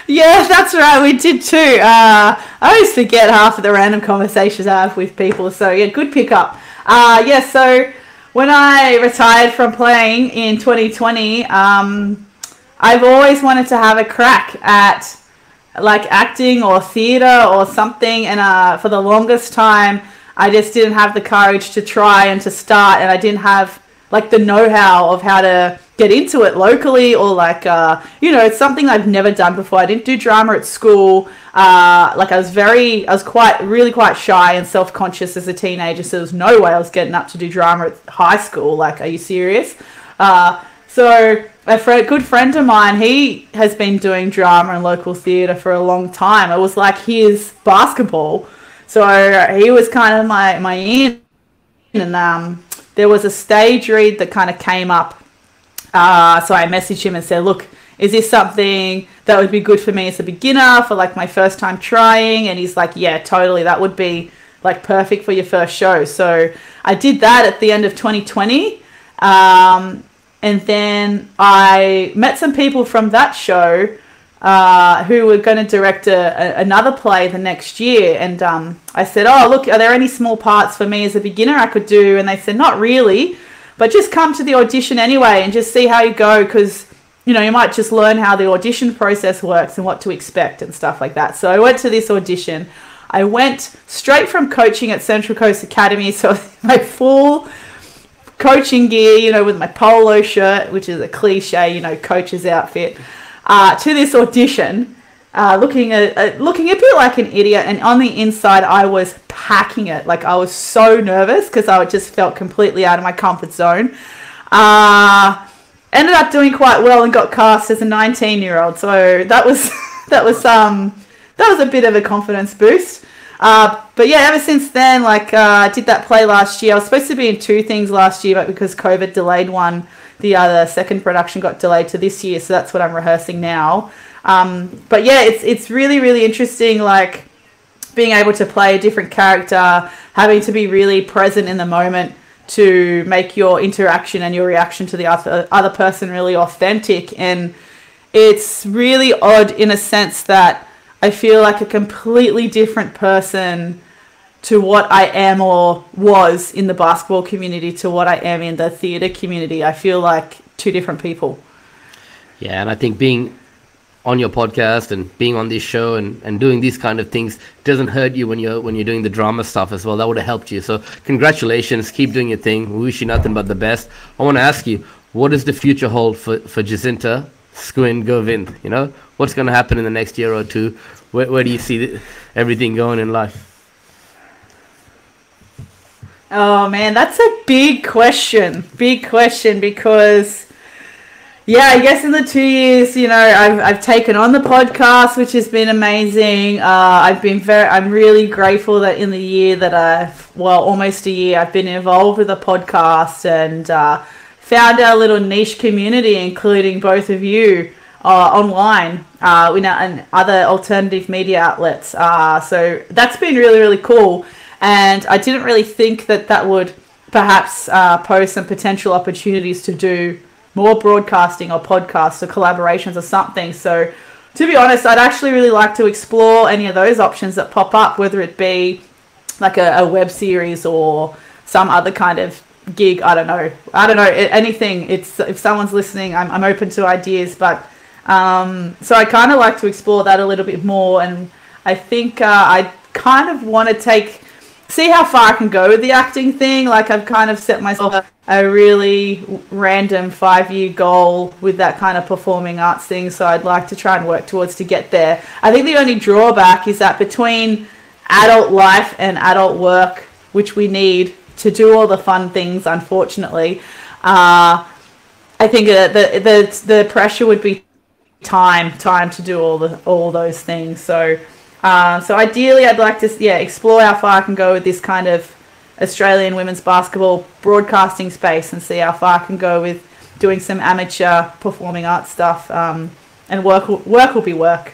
that's right. We did too. I always forget half of the random conversations I have with people. So yeah, good pickup. So when I retired from playing in 2020, I've always wanted to have a crack at like acting or theatre or something. And for the longest time, I just didn't have the courage to try and to start. And I didn't have like the know-how of how to get into it locally or like, it's something I've never done before. I didn't do drama at school. I was really quite shy and self-conscious as a teenager. So there was no way I was getting up to do drama at high school. Like, are you serious? So a good friend of mine, he has been doing drama and local theatre for a long time. It was like his basketball. So he was kind of my in. And there was a stage read that kind of came up. So I messaged him and said, look, is this something that would be good for me as a beginner for like my first time trying? And he's like, yeah, totally. That would be like perfect for your first show. So I did that at the end of 2020. And then I met some people from that show who were going to direct another play the next year. And I said, oh, look, are there any small parts for me as a beginner I could do? And they said, not really, but just come to the audition anyway and just see how you go because, you might just learn how the audition process works and what to expect and stuff like that. So I went to this audition. I went straight from coaching at Central Coast Academy, so my full coaching gear, with my polo shirt, which is a cliche, coach's outfit, to this audition, looking a bit like an idiot. And on the inside, I was packing it. Like, I was so nervous because I just felt completely out of my comfort zone. Ended up doing quite well and got cast as a 19-year-old. So that was a bit of a confidence boost. But yeah, ever since then, I did that play last year. I was supposed to be in 2 things last year, but because COVID delayed one, the second production got delayed to this year. So that's what I'm rehearsing now. But yeah, it's really, really interesting, like being able to play a different character, having to be really present in the moment to make your interaction and your reaction to the other person really authentic. And it's really odd in a sense that I feel like a completely different person to what I am or was in the basketball community to what I am in the theatre community. I feel like 2 different people. Yeah, and I think being on your podcast and being on this show and doing these kind of things doesn't hurt you when you're doing the drama stuff as well. That would have helped you. So congratulations. Keep doing your thing. We wish you nothing but the best. I want to ask you, what does the future hold for Jacinta Govind? What's going to happen in the next year or two? Where do you see everything going in life? Oh man, that's a big question because I guess in the 2 years, I've taken on the podcast, which has been amazing. I'm really grateful that in the year that almost a year, I've been involved with the podcast and found our little niche community, including both of you online, and other alternative media outlets. So that's been really, really cool. And I didn't really think that would perhaps pose some potential opportunities to do more broadcasting or podcasts or collaborations or something. So to be honest, I'd actually really like to explore any of those options that pop up, whether it be like a web series or some other kind of gig. I don't know anything. If someone's listening, I'm open to ideas, but So I kind of like to explore that a little bit more, and I think I kind of want to see how far I can go with the acting thing. Like, I've kind of set myself a really random 5-year goal with that kind of performing arts thing, so I'd like to try and work towards to get there. I think the only drawback is that between adult life and adult work, which we need to do all the fun things, unfortunately, I think the pressure would be time to do all those things. So ideally, I'd like to explore how far I can go with this kind of Australian women's basketball broadcasting space, and see how far I can go with doing some amateur performing arts stuff. And work will be work.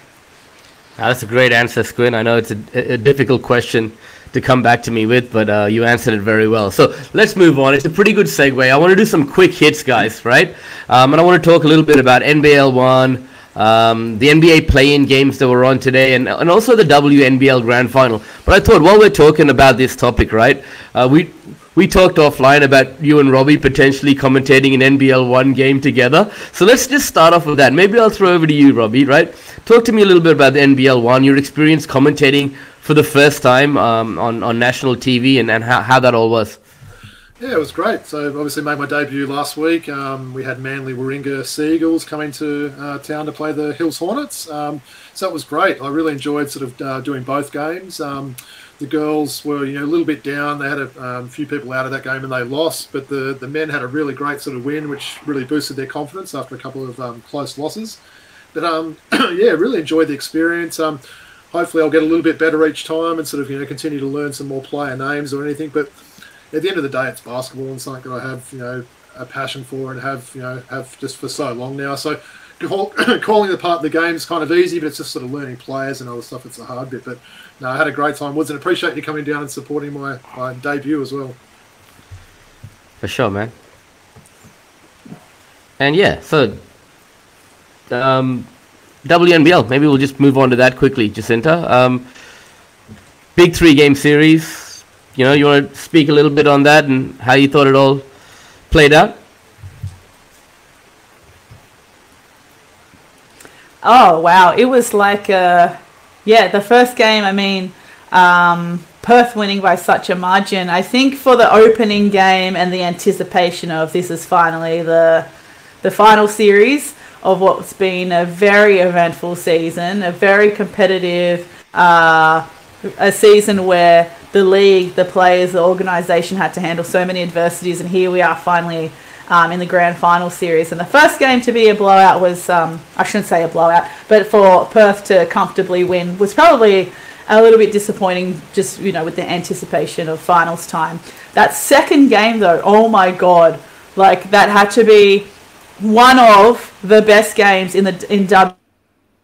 That's a great answer, Squin. I know it's a difficult question to come back to me with, but you answered it very well. So let's move on. It's a pretty good segue. I want to do some quick hits, guys, right? And I want to talk a little bit about NBL 1, the NBA play-in games that were on today, and also the WNBL Grand Final. But I thought, while we're talking about this topic, right, we talked offline about you and Robbie potentially commentating an NBL 1 game together. So let's just start off with that. Maybe I'll throw over to you, Robbie, right? Talk to me a little bit about the NBL 1, your experience commentating for the first time on national TV, and how that all was. Yeah, it was great. So obviously made my debut last week. We had Manly Warringah Seagulls coming to town to play the Hills Hornets. So it was great. I really enjoyed sort of doing both games. The girls were, a little bit down. They had a few people out of that game and they lost, but the men had a really great sort of win, which really boosted their confidence after a couple of close losses. But yeah, really enjoyed the experience. Hopefully I'll get a little bit better each time and sort of, continue to learn some more player names or anything. But at the end of the day, it's basketball and something that I have, a passion for and have just for so long now. So calling the part of the game is kind of easy, but it's just sort of learning players and other stuff. That's the hard bit. But no, I had a great time, Woods, and appreciate you coming down and supporting my debut as well. For sure, man. And yeah, so WNBL, maybe we'll just move on to that quickly, Jacinta. Big 3-game series. You want to speak a little bit on that and how you thought it all played out? Oh, wow. It was like, the first game, Perth winning by such a margin. I think for the opening game and the anticipation of this is finally the final series of what's been a very eventful season, a very competitive, a season where the league, the players, the organisation had to handle so many adversities, and here we are finally in the grand final series. And the first game to be a blowout was, I shouldn't say a blowout, but for Perth to comfortably win was probably a little bit disappointing, just, with the anticipation of finals time. That second game, though, oh my God, like, that had to be one of the best games in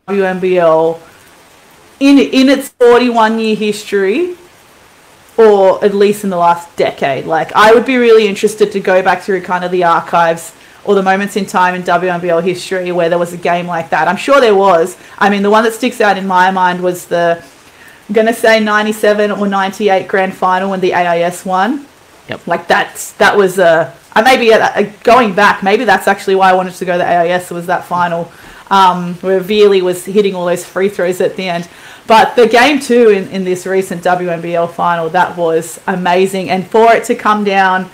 WNBL in its 41-year history, or at least in the last decade. Like, I would be really interested to go back through kind of the archives or the moments in time in WNBL history where there was a game like that. I'm sure there was. The one that sticks out in my mind was I'm going to say 97 or 98 grand final when the AIS won. Yep. Like, that was going back, maybe that's actually why I wanted to go to the AIS, was that final where Veerley was hitting all those free throws at the end. But the game 2 in this recent WNBL final, that was amazing. And for it to come down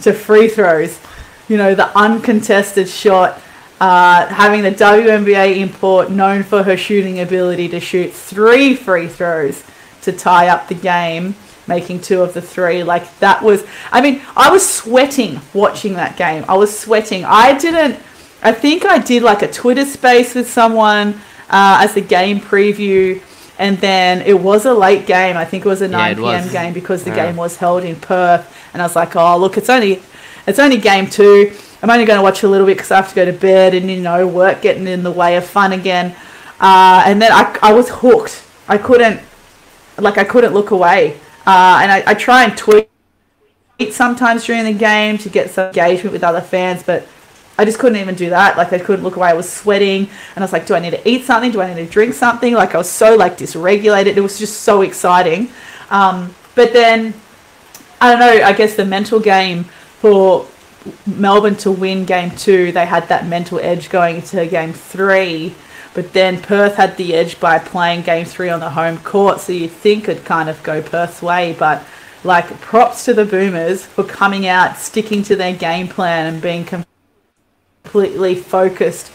to free throws, the uncontested shot, having the WNBA import known for her shooting ability to shoot 3 free throws to tie up the game, making 2 of the 3. Like, that was, I was sweating watching that game. I was sweating. I think I did like a Twitter space with someone as the game preview, and then it was a late game. I think it was a 9 p.m. game because the game was held in Perth, and I was like, oh, look, it's only game 2. I'm only going to watch a little bit because I have to go to bed, and work getting in the way of fun again. And then I was hooked. I couldn't look away. And I try and tweet sometimes during the game to get some engagement with other fans, but I just couldn't even do that. Like, I couldn't look away. I was sweating, and I was like, do I need to eat something? Do I need to drink something? Like, I was so, dysregulated. It was just so exciting. But then, I don't know, I guess the mental game for Melbourne to win game 2, they had that mental edge going into game 3. But then Perth had the edge by playing game 3 on the home court, so you'd think it'd kind of go Perth's way. But like, props to the Boomers for coming out, sticking to their game plan and being completely focused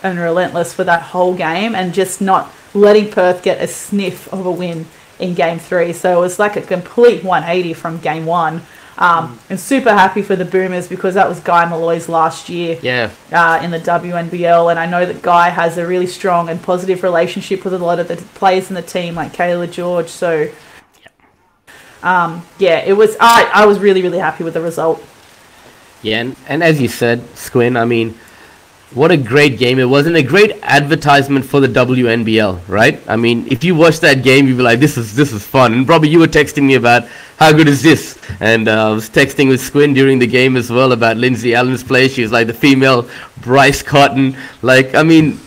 and relentless for that whole game, and just not letting Perth get a sniff of a win in game 3. So it was like a complete 180 from game 1. And super happy for the Boomers, because that was Guy Malloy's last year in the WNBL, and I know that Guy has a really strong and positive relationship with a lot of the players in the team, like Kayla George. So it was. I was really, really happy with the result. Yeah, and as you said, Squin, I mean, what a great game it was, and a great advertisement for the WNBL, right? I mean, if you watch that game, you'd be like, this is fun. And probably you were texting me about how good is this? And I was texting with Squin during the game as well about Lindsay Allen's play. She was like the female Bryce Cotton. Like, I mean,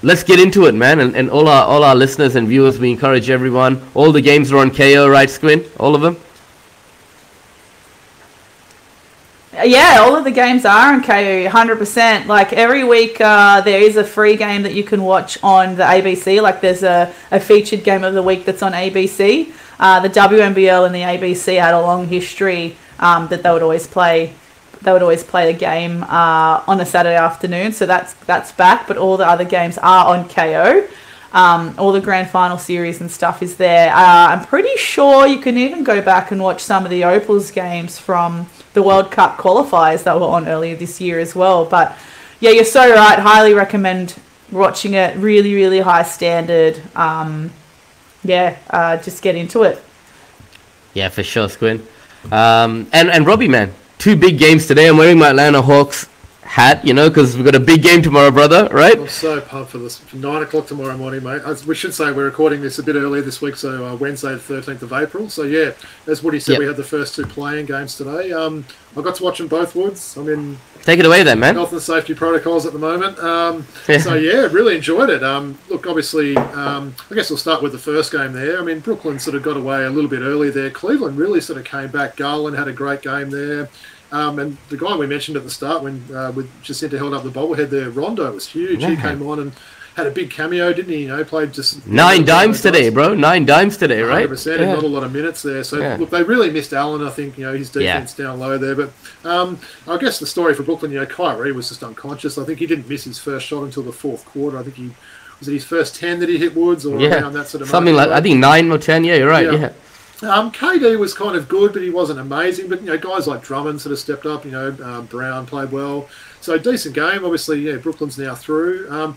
let's get into it, man. And all our listeners and viewers, we encourage everyone. All the games are on KO, right, Squin? All of them? Yeah, all of the games are on KO, 100%. Like, every week there is a free game that you can watch on the ABC. Like, there's a featured game of the week that's on ABC. The WNBL and the ABC had a long history that they would always play. They would always play the game on a Saturday afternoon, so that's back. But all the other games are on KO. All the grand final series and stuff is there. I'm pretty sure you can even go back and watch some of the Opals games from the World Cup qualifiers that were on earlier this year as well. But yeah, you're so right. Highly recommend watching it. Really, really high standard. Just get into it. Yeah, for sure, Squin. And Robbie, man, 2 big games today. I'm wearing my Atlanta Hawks hat, you know, because we've got a big game tomorrow, brother, right? I'm so pumped for this. 9 o'clock tomorrow morning, mate. We should say we're recording this a bit earlier this week, so Wednesday the 13th of April. So yeah, as Woody said, we had the first 2 playing games today. I got to watch them both, Woods. I mean, take it away then, man. Health and safety protocols at the moment. So yeah, really enjoyed it. Look, obviously, I guess we'll start with the first game there. I mean, Brooklyn sort of got away a little bit early there. Cleveland really sort of came back. Garland had a great game there. And the guy we mentioned at the start when with Jacinta held up the bobblehead there, Rondo was huge. Yeah. He came on and had a big cameo, didn't he? You know, played just 9 dimes today, bro. 9 dimes today, right? 100%, and not a lot of minutes there. So look, they really missed Allen. I think, you know, his defense down low there. But I guess the story for Brooklyn, you know, Kyrie was just unconscious. I think he didn't miss his first shot until the 4th quarter. I think was it his first 10 that he hit, Woods, or around that sort of something like I think 9 or 10. Yeah, you're right. Yeah. KD was kind of good, but he wasn't amazing. But, you know, guys like Drummond sort of stepped up. You know, Brown played well. So, decent game. Obviously, yeah, Brooklyn's now through.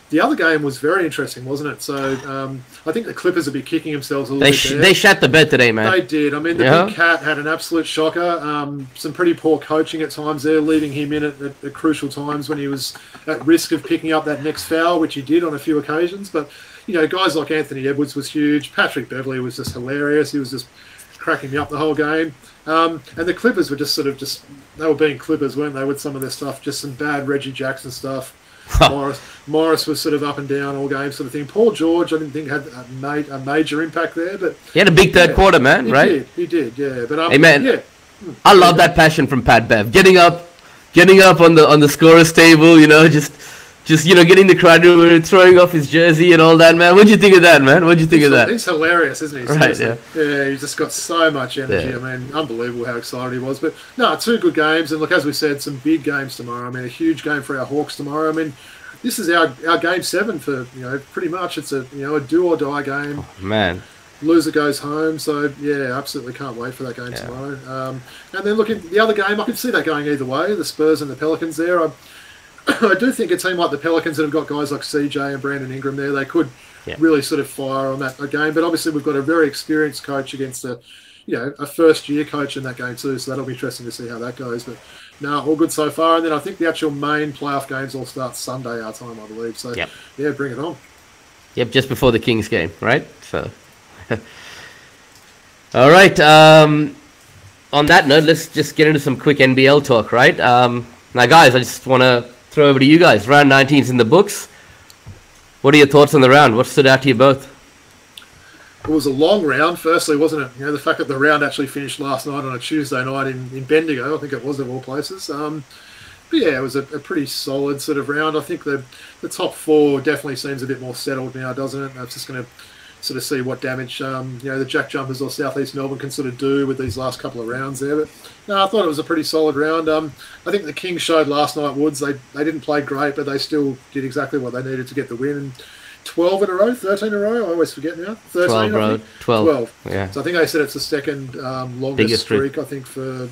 The other game was very interesting, wasn't it? So, I think the Clippers will be kicking themselves a little bit there. They shat the bed today, man. They did. I mean, the Big Cat had an absolute shocker. Some pretty poor coaching at times there, leaving him in at crucial times when he was at risk of picking up that next foul, which he did on a few occasions. But, you know, guys like Anthony Edwards was huge. Patrick Beverley was just hilarious. He was just cracking me up the whole game. And the Clippers were they were being Clippers, weren't they, with some of their stuff, just some bad Reggie Jackson stuff. Morris was sort of up and down all game sort of thing. Paul George, I didn't think had a major impact there, but he had a big third quarter, man, right? He did, yeah. But hey, man, I love that passion from Pat Bev. Getting up on the scorer's table, you know, just you know, getting the crowd and throwing off his jersey and all that, man. What'd you think of that, man? What'd you think of that? He's hilarious, isn't he? Right, yeah, he's just got so much energy. Yeah. I mean, unbelievable how excited he was. But no, 2 good games, and look, as we said, some big games tomorrow. I mean, a huge game for our Hawks tomorrow. I mean, this is our game 7 for, you know, pretty much. It's a, you know, a do or die game. Oh, man. Loser goes home, so yeah, absolutely can't wait for that game tomorrow. And then looking at the other game, I could see that going either way. The Spurs and the Pelicans there. I do think a team like the Pelicans that have got guys like CJ and Brandon Ingram there, they could really sort of fire on that game. But obviously we've got a very experienced coach against a first-year coach in that game too, so that'll be interesting to see how that goes. But no, all good so far. And then I think the actual main playoff games all start Sunday our time, I believe. So yeah, bring it on. Yep, just before the Kings game, right? So, all right. On that note, let's just get into some quick NBL talk, right? Now, guys, I just want to throw over to you guys. Round 19's in the books. What are your thoughts on the round? What stood out to you both? was a long round, firstly, wasn't it? The fact that the round actually finished last night on a Tuesday night in Bendigo, I think it was, of all places. But yeah, it was a pretty solid sort of round. I think the top four definitely seems a bit more settled now, doesn't it? I'm just going to sort of see what damage the Jack Jumpers or South East Melbourne can sort of do with these last couple of rounds there. But no, I thought it was a pretty solid round. I think the Kings showed last night, Woods, they didn't play great, but they still did exactly what they needed to get the win. And 12 in a row, 13 in a row, I always forget now. 13, 12, bro. 12. Yeah. So I think they said it's the second longest biggest streak, I think, for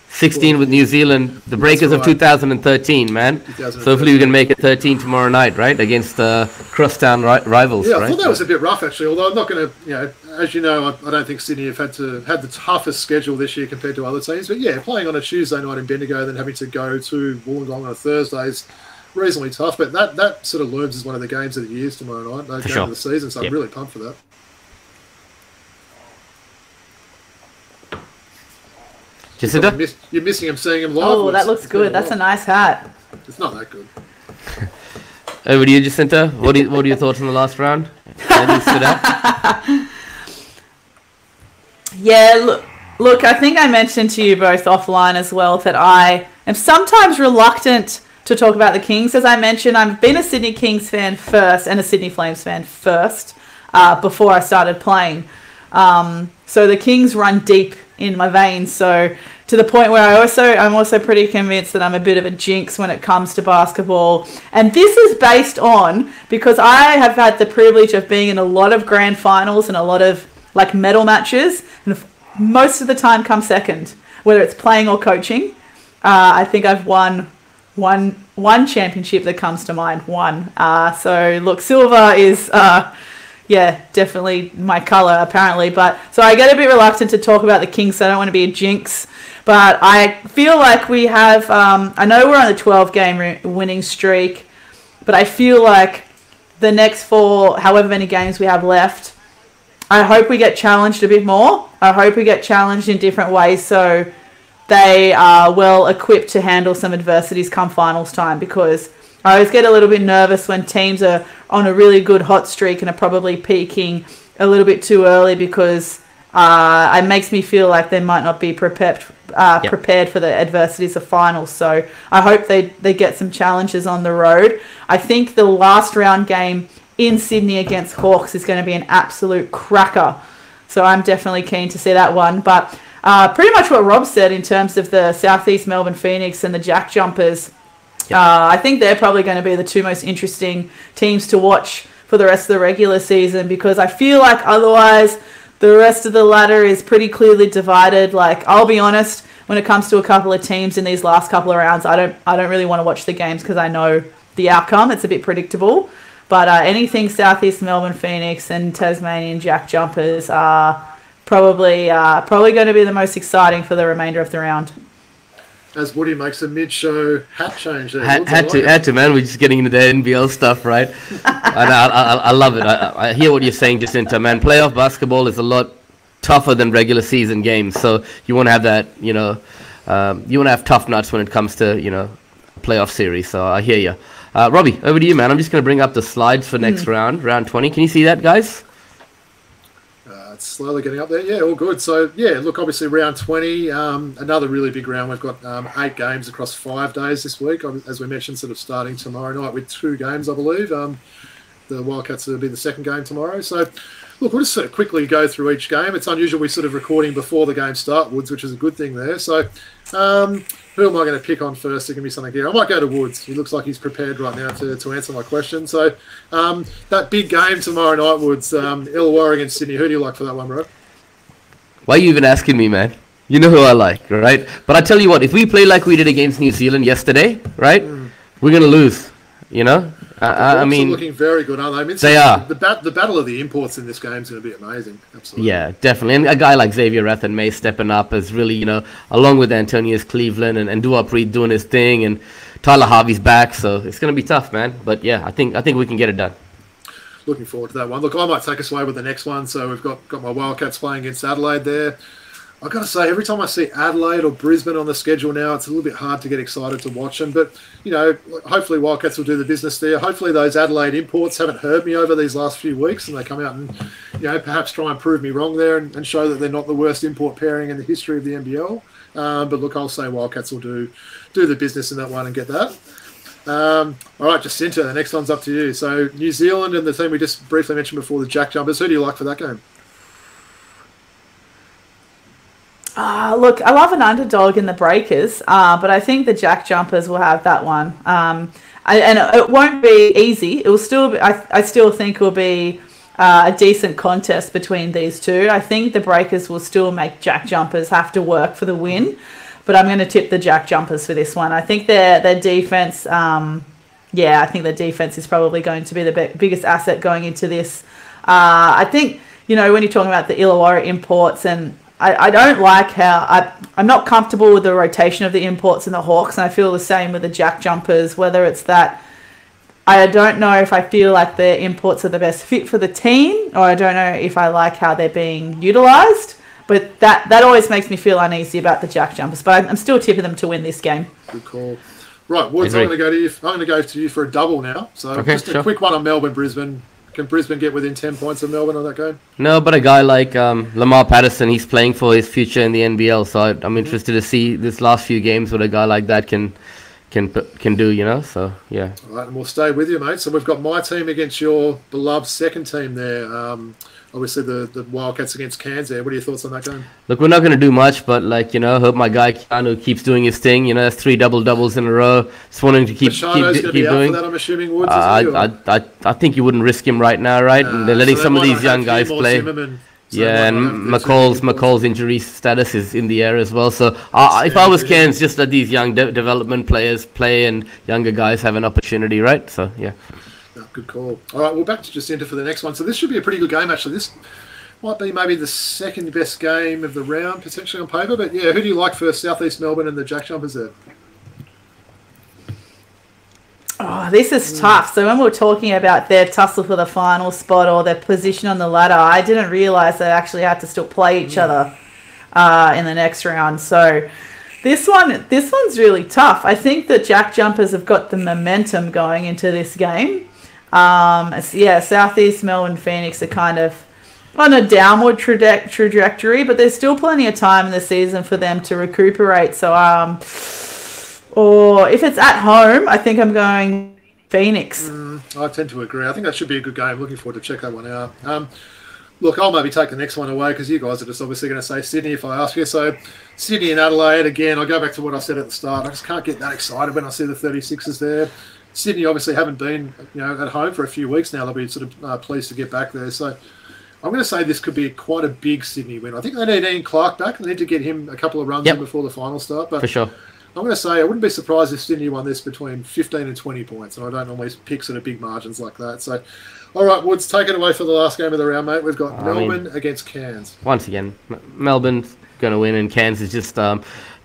16 with New Zealand, the Breakers of 2013, man. 2013. So hopefully we can make it 13 tomorrow night, right? Against crosstown rivals, yeah, right? I thought that was a bit rough, actually, although I'm not going to, as you know, I don't think Sydney have had the toughest schedule this year compared to other teams. But yeah, playing on a Tuesday night in Bendigo, then having to go to Wollongong on a Thursday is reasonably tough, but that sort of looms as one of the games of the years tomorrow night, game of the season, so I'm really pumped for that. Jacinta? You're missing him, seeing him live. Oh, that looks good. That's a nice hat. It's not that good. Over to you, Jacinta. What are your thoughts on the last round? Anything stood out? Yeah, look, I think I mentioned to you both offline as well that I am sometimes reluctant to talk about the Kings. As I mentioned, I've been a Sydney Kings fan first and a Sydney Flames fan first before I started playing. So the Kings run deep in my veins. So to the point where I'm also pretty convinced that I'm a bit of a jinx when it comes to basketball. And this is based on, because I have had the privilege of being in a lot of grand finals and a lot of like medal matches, and most of the time come second, whether it's playing or coaching. I think I've won one championship that comes to mind. So look, silver is definitely my colour apparently. But so I get a bit reluctant to talk about the Kings, so I don't want to be a jinx. But I feel like we have. I know we're on a 12-game winning streak, but I feel like the next 4, however many games we have left, I hope we get challenged a bit more. I hope we get challenged in different ways, so they are well equipped to handle some adversities come finals time, because I always get a little bit nervous when teams are on a really good hot streak and are probably peaking a little bit too early, because it makes me feel like they might not be prepared for the adversities of finals. So I hope they get some challenges on the road. I think the last round game in Sydney against Hawks is going to be an absolute cracker. So I'm definitely keen to see that one. But pretty much what Rob said in terms of the Southeast Melbourne Phoenix and the Jack Jumpers, I think they're probably going to be the two most interesting teams to watch for the rest of the regular season, because I feel like otherwise the rest of the ladder is pretty clearly divided. Like, I'll be honest, when it comes to a couple of teams in these last couple of rounds, I don't really want to watch the games because I know the outcome. It's a bit predictable. But anything Southeast Melbourne Phoenix and Tasmanian Jack Jumpers are probably going to be the most exciting for the remainder of the round. As Woody makes a mid-show hat change there. Had to, man. We're just getting into the NBL stuff, right? And I love it. I hear what you're saying, Jacinta, man. Playoff basketball is a lot tougher than regular season games. So you want to have that, you want to have tough nuts when it comes to, playoff series. So I hear you. Robbie, over to you, man. I'm just going to bring up the slides for next round 20. Can you see that, guys? It's slowly getting up there. Yeah, all good. So, yeah, look, obviously round 20, another really big round. We've got 8 games across 5 days this week, as we mentioned, sort of starting tomorrow night with 2 games, I believe. The Wildcats will be the second game tomorrow. So, look, we'll just sort of quickly go through each game. It's unusual we're sort of recording before the game start, Woods, which is a good thing there. So, who am I going to pick on first? There can be something here. I might go to Woods. He looks like he's prepared right now to answer my question. So, that big game tomorrow night, Woods, Illawarra against Sydney. Who do you like for that one, bro? Why are you even asking me, man? You know who I like, right? But I tell you what, if we play like we did against New Zealand yesterday, right, we're going to lose, I mean, looking very good, aren't they? I mean, they are. The battle of the imports in this game is going to be amazing. Absolutely. Yeah, definitely. And a guy like Xavier Rathan May stepping up is really, along with Antonius Cleveland and Duop Reed doing his thing, and Tyler Harvey's back, so it's going to be tough, man. But yeah, I think we can get it done. Looking forward to that one. Look, I might take us away with the next one. So we've got my Wildcats playing against Adelaide there. I've got to say, every time I see Adelaide or Brisbane on the schedule now, it's a little bit hard to get excited to watch them. But, you know, hopefully Wildcats will do the business there. Hopefully those Adelaide imports haven't hurt me over these last few weeks and they come out and, you know, perhaps try and prove me wrong there and show that they're not the worst import pairing in the history of the NBL. But look, I'll say Wildcats will do the business in that one and get that. All right, Jacinta, the next one's up to you. So New Zealand and the team we just briefly mentioned before, the Jack Jumpers. Who do you like for that game? Look, I love an underdog in the Breakers, but I think the Jack Jumpers will have that one. And it won't be easy. It will still be, I still think it will be a decent contest between these two. I think the Breakers will still make Jack Jumpers have to work for the win, but I'm going to tip the Jack Jumpers for this one. I think their defense, I think their defense is probably going to be the biggest asset going into this. I think, you know, when you're talking about the Illawarra imports, and I don't like how I'm not comfortable with the rotation of the imports and the Hawks, and I feel the same with the Jack Jumpers, whether it's that I don't know if I feel like the imports are the best fit for the team, or I don't know if I like how they're being utilised, but that always makes me feel uneasy about the Jack Jumpers, but I'm still tipping them to win this game. Good call. Right, Woods, I'm going to go to you for a double now. So okay, just a quick one on Melbourne-Brisbane. Can Brisbane get within 10 points of Melbourne on that game? No, but a guy like Lamar Patterson, he's playing for his future in the NBL, so I'm interested to see this last few games what a guy like that can do, you know, so yeah. All right, and we'll stay with you, mate. So we've got my team against your beloved second team there. Obviously the Wildcats against Cairns there. What are your thoughts on that game? Look, we're not going to do much, but like, you know, hope my guy Keanu keeps doing his thing. You know, that's 3 double-doubles in a row. Just wanting to keep doing. Out for that, I'm assuming, Woods, I think you wouldn't risk him right now, right? And they're letting some of these young guys play. And McCall's injury status is in the air as well. So if I was Cairns, just let these young development players play and younger guys have an opportunity, right? So, yeah. Good call. All right, well, back to Jacinta for the next one. So this should be a pretty good game, actually. This might be maybe the second best game of the round, potentially on paper. But, yeah, who do you like for South East Melbourne and the Jack Jumpers there? Oh, this is tough. So when we were talking about their tussle for the final spot or their position on the ladder, I didn't realise they actually had to still play each other in the next round. So this one's really tough. I think the Jack Jumpers have got the momentum going into this game. Southeast Melbourne Phoenix are kind of on a downward trajectory, but there's still plenty of time in the season for them to recuperate. So, or if it's at home, I think I'm going Phoenix. I tend to agree. I think that should be a good game. Looking forward to check that one out. Look, I'll maybe take the next one away because you guys are just obviously going to say Sydney if I ask you. So Sydney and Adelaide, again, I'll go back to what I said at the start. I just can't get that excited when I see the 36ers there. Sydney obviously haven't been, you know, at home for a few weeks now. They'll be sort of pleased to get back there. So I'm going to say this could be quite a big Sydney win. I think they need Ian Clark back. They need to get him a couple of runs in before the final start. But for sure. I'm going to say I wouldn't be surprised if Sydney won this between 15 and 20 points. And I don't normally pick sort of big margins like that. So, all right, Woods, take it away for the last game of the round, mate. We've got Melbourne against Cairns. Once again, Melbourne's going to win and Cairns is just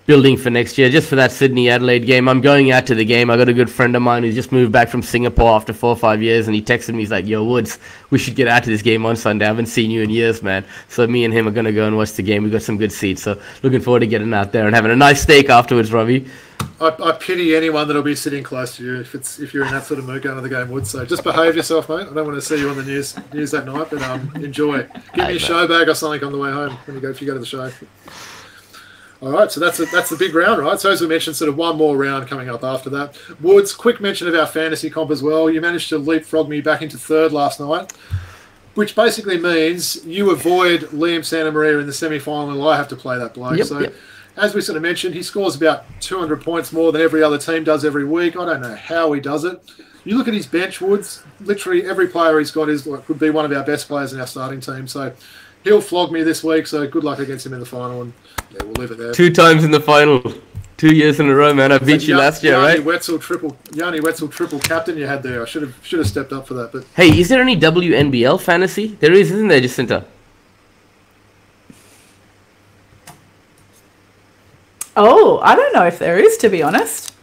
building for next year. Just for that Sydney-Adelaide game, I'm going out to the game. I got a good friend of mine who's just moved back from Singapore after 4 or 5 years, and he texted me. He's like, "Yo, Woods, we should get out to this game on Sunday. I haven't seen you in years, man." So me and him are going to go and watch the game. We've got some good seats, so looking forward to getting out there and having a nice steak afterwards, Robbie. I pity anyone that'll be sitting close to you if you're in that sort of mood going to the game, Woods. So just behave yourself, mate. I don't want to see you on the news that night, but enjoy. Give me a show bag or something on the way home if you go to the show. All right, so that's the big round, right? So as we mentioned, sort of one more round coming up after that. Woods, quick mention of our fantasy comp as well. You managed to leapfrog me back into third last night, which basically means you avoid Liam Santamaria in the semi-final and I have to play that bloke. As we sort of mentioned, he scores about 200 points more than every other team does every week. I don't know how he does it. You look at his bench, Woods, literally every player he's got could be one of our best players in our starting team. So he'll flog me this week, so good luck against him in the final. And yeah, we'll leave it there. 2 times in the final. 2 years in a row, man. I beat you last year, right? Yanni Wetzel triple captain you had there. I should have stepped up for that. But hey, is there any WNBL fantasy? There is, isn't there, Jacinta? Oh, I don't know if there is, to be honest.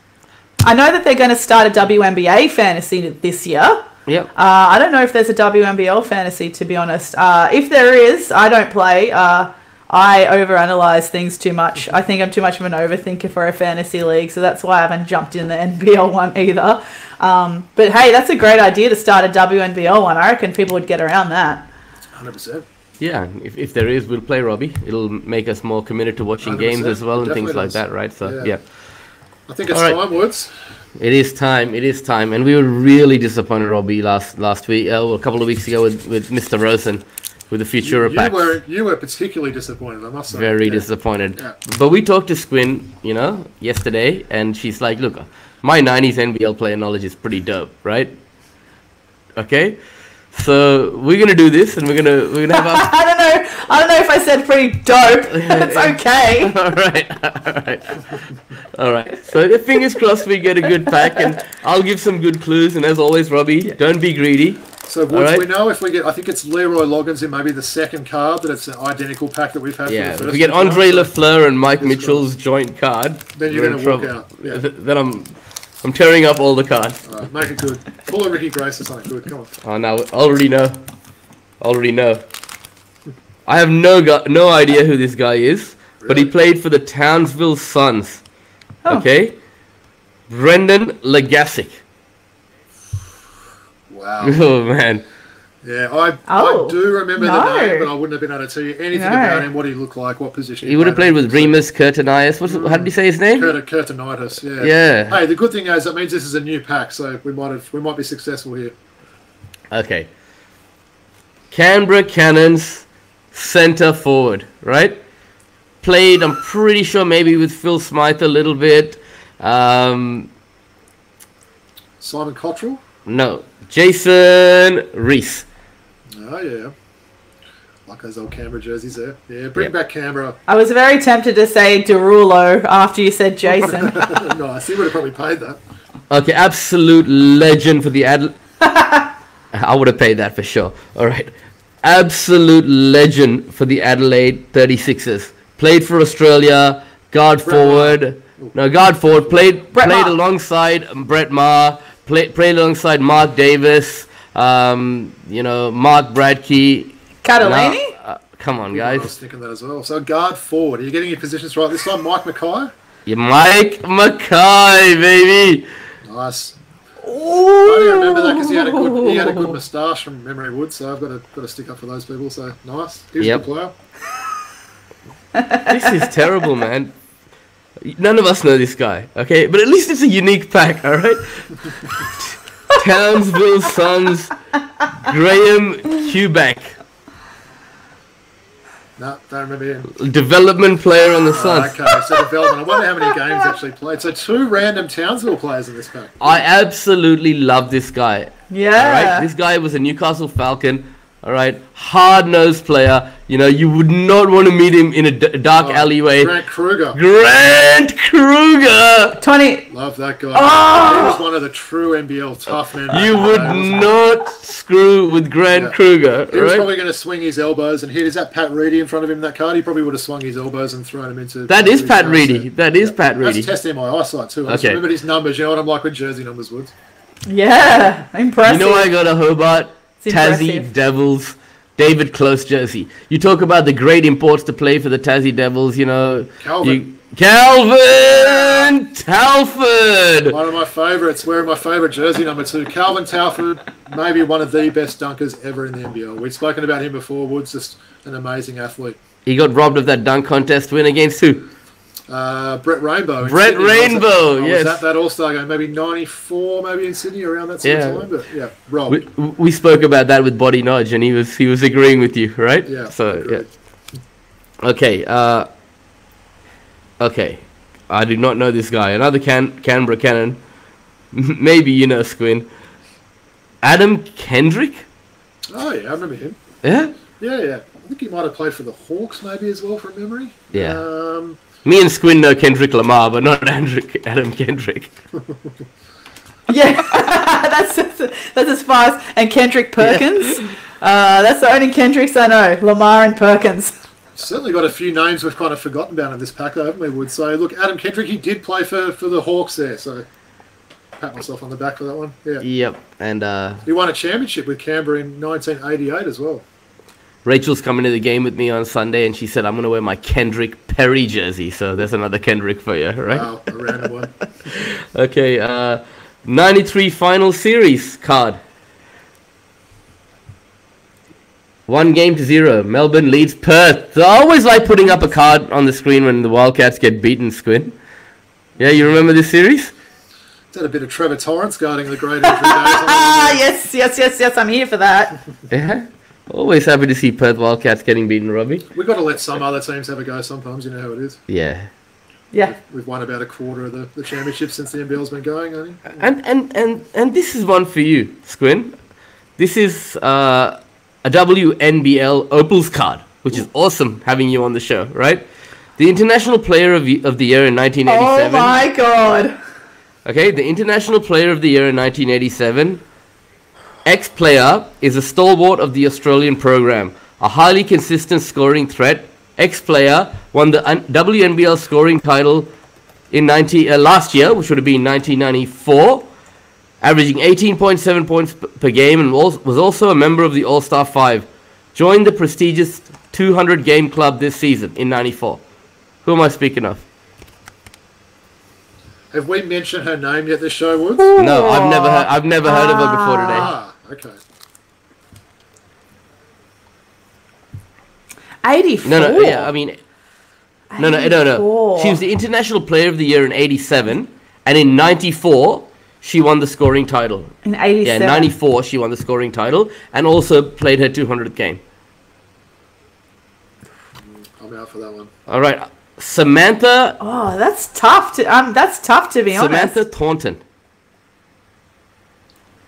I know that they're going to start a WNBA fantasy this year. Yep. I don't know if there's a WNBL fantasy, to be honest. If there is, I don't play. I overanalyze things too much. I think I'm too much of an overthinker for a fantasy league, so that's why I haven't jumped in the NBL one either. But hey, that's a great idea to start a WNBL one. I reckon people would get around that. 100%. Yeah, if there is, we'll play, Robbie. It'll make us more committed to watching games as well and things like that, right? So, yeah. I think it's time, Woods. It is time. And we were really disappointed, Robbie, last week, a couple of weeks ago with Mr. Rosen with the Futura pack. You were particularly disappointed, I must say. Very disappointed. Yeah. But we talked to Squin, yesterday, and she's like, look, my 90s NBL player knowledge is pretty dope, right? Okay? So we're gonna do this, and we're gonna have our... I don't know if I said pretty dope. It's okay. All right. So fingers crossed we get a good pack, and I'll give some good clues. And as always, Robbie, don't be greedy. So Woods, we know if we get, I think it's Leroy Loggins in maybe the second card, that it's an identical pack that we've had. Yeah. For the first if we get Andre Lafleur and Mike Mitchell's joint card, then you're gonna walk out. Yeah. Then I'm tearing up all the cards. All right, make it good. Pull a Ricky Grace or something good. Come on. Oh, no, already know. I have no idea who this guy is, but he played for the Townsville Suns. Oh. Okay? Brendan Legasic. Wow. Oh, man. Yeah, I do remember the name, but I wouldn't have been able to tell you anything about him, what he looked like, what position he would have played with Remus Curtinius. How did he say his name? Curtinitis, yeah. Yeah. Hey, the good thing is that means this is a new pack, so we might be successful here. Okay. Canberra Cannons centre forward, right? Played, I'm pretty sure, maybe with Phil Smythe a little bit. Simon Cottrell? No. Jason Reese. Oh, yeah. Like those old Canberra jerseys there. Yeah, bring back Canberra. I was very tempted to say Derulo after you said Jason. Nice. He would have probably paid that. Okay, absolute legend for the Adelaide. I would have paid that for sure. All right. Absolute legend for the Adelaide 36ers. Played for Australia. Guard forward. Played alongside Brett Maher. Played alongside Mark Davis. Mark Bradkey. Catalini? Come on, guys. I was thinking that as well. So guard forward. Are you getting your positions right this time? Mike Mackay? Yeah, Mike Mackay, baby. Nice. I only remember that because he had a good moustache from memory, Wood. So I've got to stick up for those people. So nice. He was a good player. This is terrible, man. None of us know this guy, okay? But at least it's a unique pack, all right? Townsville Suns, Graham Quebec. No, don't remember him. Development player on the Suns. Okay, so development. I wonder how many games actually played. So 2 random Townsville players in this pack. I absolutely love this guy. Yeah. All right? This guy was a Newcastle Falcon. All right, hard-nosed player. You would not want to meet him in a dark alleyway. Grant Kruger. Tony. Love that guy. Oh! He was one of the true NBL tough men. You would not screw with Grant Kruger. He was probably going to swing his elbows and hit. Is that Pat Reedy in front of him in that card? He probably would have swung his elbows and thrown him into... That is Pat Reedy. That is Pat Reedy. That's testing my eyesight too. I just remembered his numbers. You know what I'm like with jersey numbers, Woods? Yeah, impressive. You know I got a Hobart Tassie impressive. Devils David Close jersey. You talk about the great imports to play for the Tassie Devils, Calvin Talford. One of my favourites, wearing my favourite jersey number 2. Calvin Talford, maybe one of the best dunkers ever in the NBL. We've spoken about him before. Woods, just an amazing athlete. He got robbed of that dunk contest win against who? Brett Rainbow. Brett Rainbow, I yes. was at that All-Star game, maybe 94, maybe in Sydney, around that sort of time. But yeah, robbed. We spoke about that with Body Nudge, and he was agreeing with you, right? Yeah. So yeah. Okay. I do not know this guy. Another Canberra Cannon. Maybe you know Squin. Adam Kendrick. Oh yeah, I remember him. Yeah. Yeah. I think he might have played for the Hawks, maybe as well, from memory. Yeah. Me and Squin know Kendrick Lamar, but not Adam Kendrick. Yeah, that's as far as... And Kendrick Perkins. Yeah. That's the only Kendricks I know. Lamar and Perkins. Certainly got a few names we've kind of forgotten about in this pack, though, haven't we, Wood? So, look, Adam Kendrick, he did play for the Hawks there, so pat myself on the back for that one. Yeah. Yep, and... he won a championship with Canberra in 1988 as well. Rachel's coming to the game with me on Sunday, and she said, I'm going to wear my Kendrick Perry jersey. So there's another Kendrick for you, right? Wow, a random one. Okay, 93 final series card. 1-0. Melbourne leads Perth. So I always like putting up a card on the screen when the Wildcats get beaten, Squin. Yeah, you remember this series? Is that a bit of Trevor Torrance guarding the great injury days? Yes, I'm here for that. Yeah. Always happy to see Perth Wildcats getting beaten, Robbie. We've got to let some other teams have a go sometimes, you know how it is. Yeah. Yeah. We've won about a quarter of the championship since the NBL's been going, I think. And this is one for you, Squin. This is a WNBL Opals card, which is awesome having you on the show, right? The International Player of the Year in 1987. Oh my God. Okay, the International Player of the Year in 1987. Ex-player is a stalwart of the Australian program, a highly consistent scoring threat. Ex-player won the WNBL scoring title in last year, which would have been 1994, averaging 18.7 points per game, and was also a member of the All-Star 5. Joined the prestigious 200-game club this season in 94. Who am I speaking of? Have we mentioned her name yet this show, Woods? No, I've never heard of her before today. Okay. 84. No, yeah, I mean, no. She was the International Player of the Year in 87, and in 94, she won the scoring title. In 87. Yeah, in 94, she won the scoring title, and also played her 200th game. I'm out for that one. All right, Samantha. Oh, that's tough to be honest. Samantha Taunton.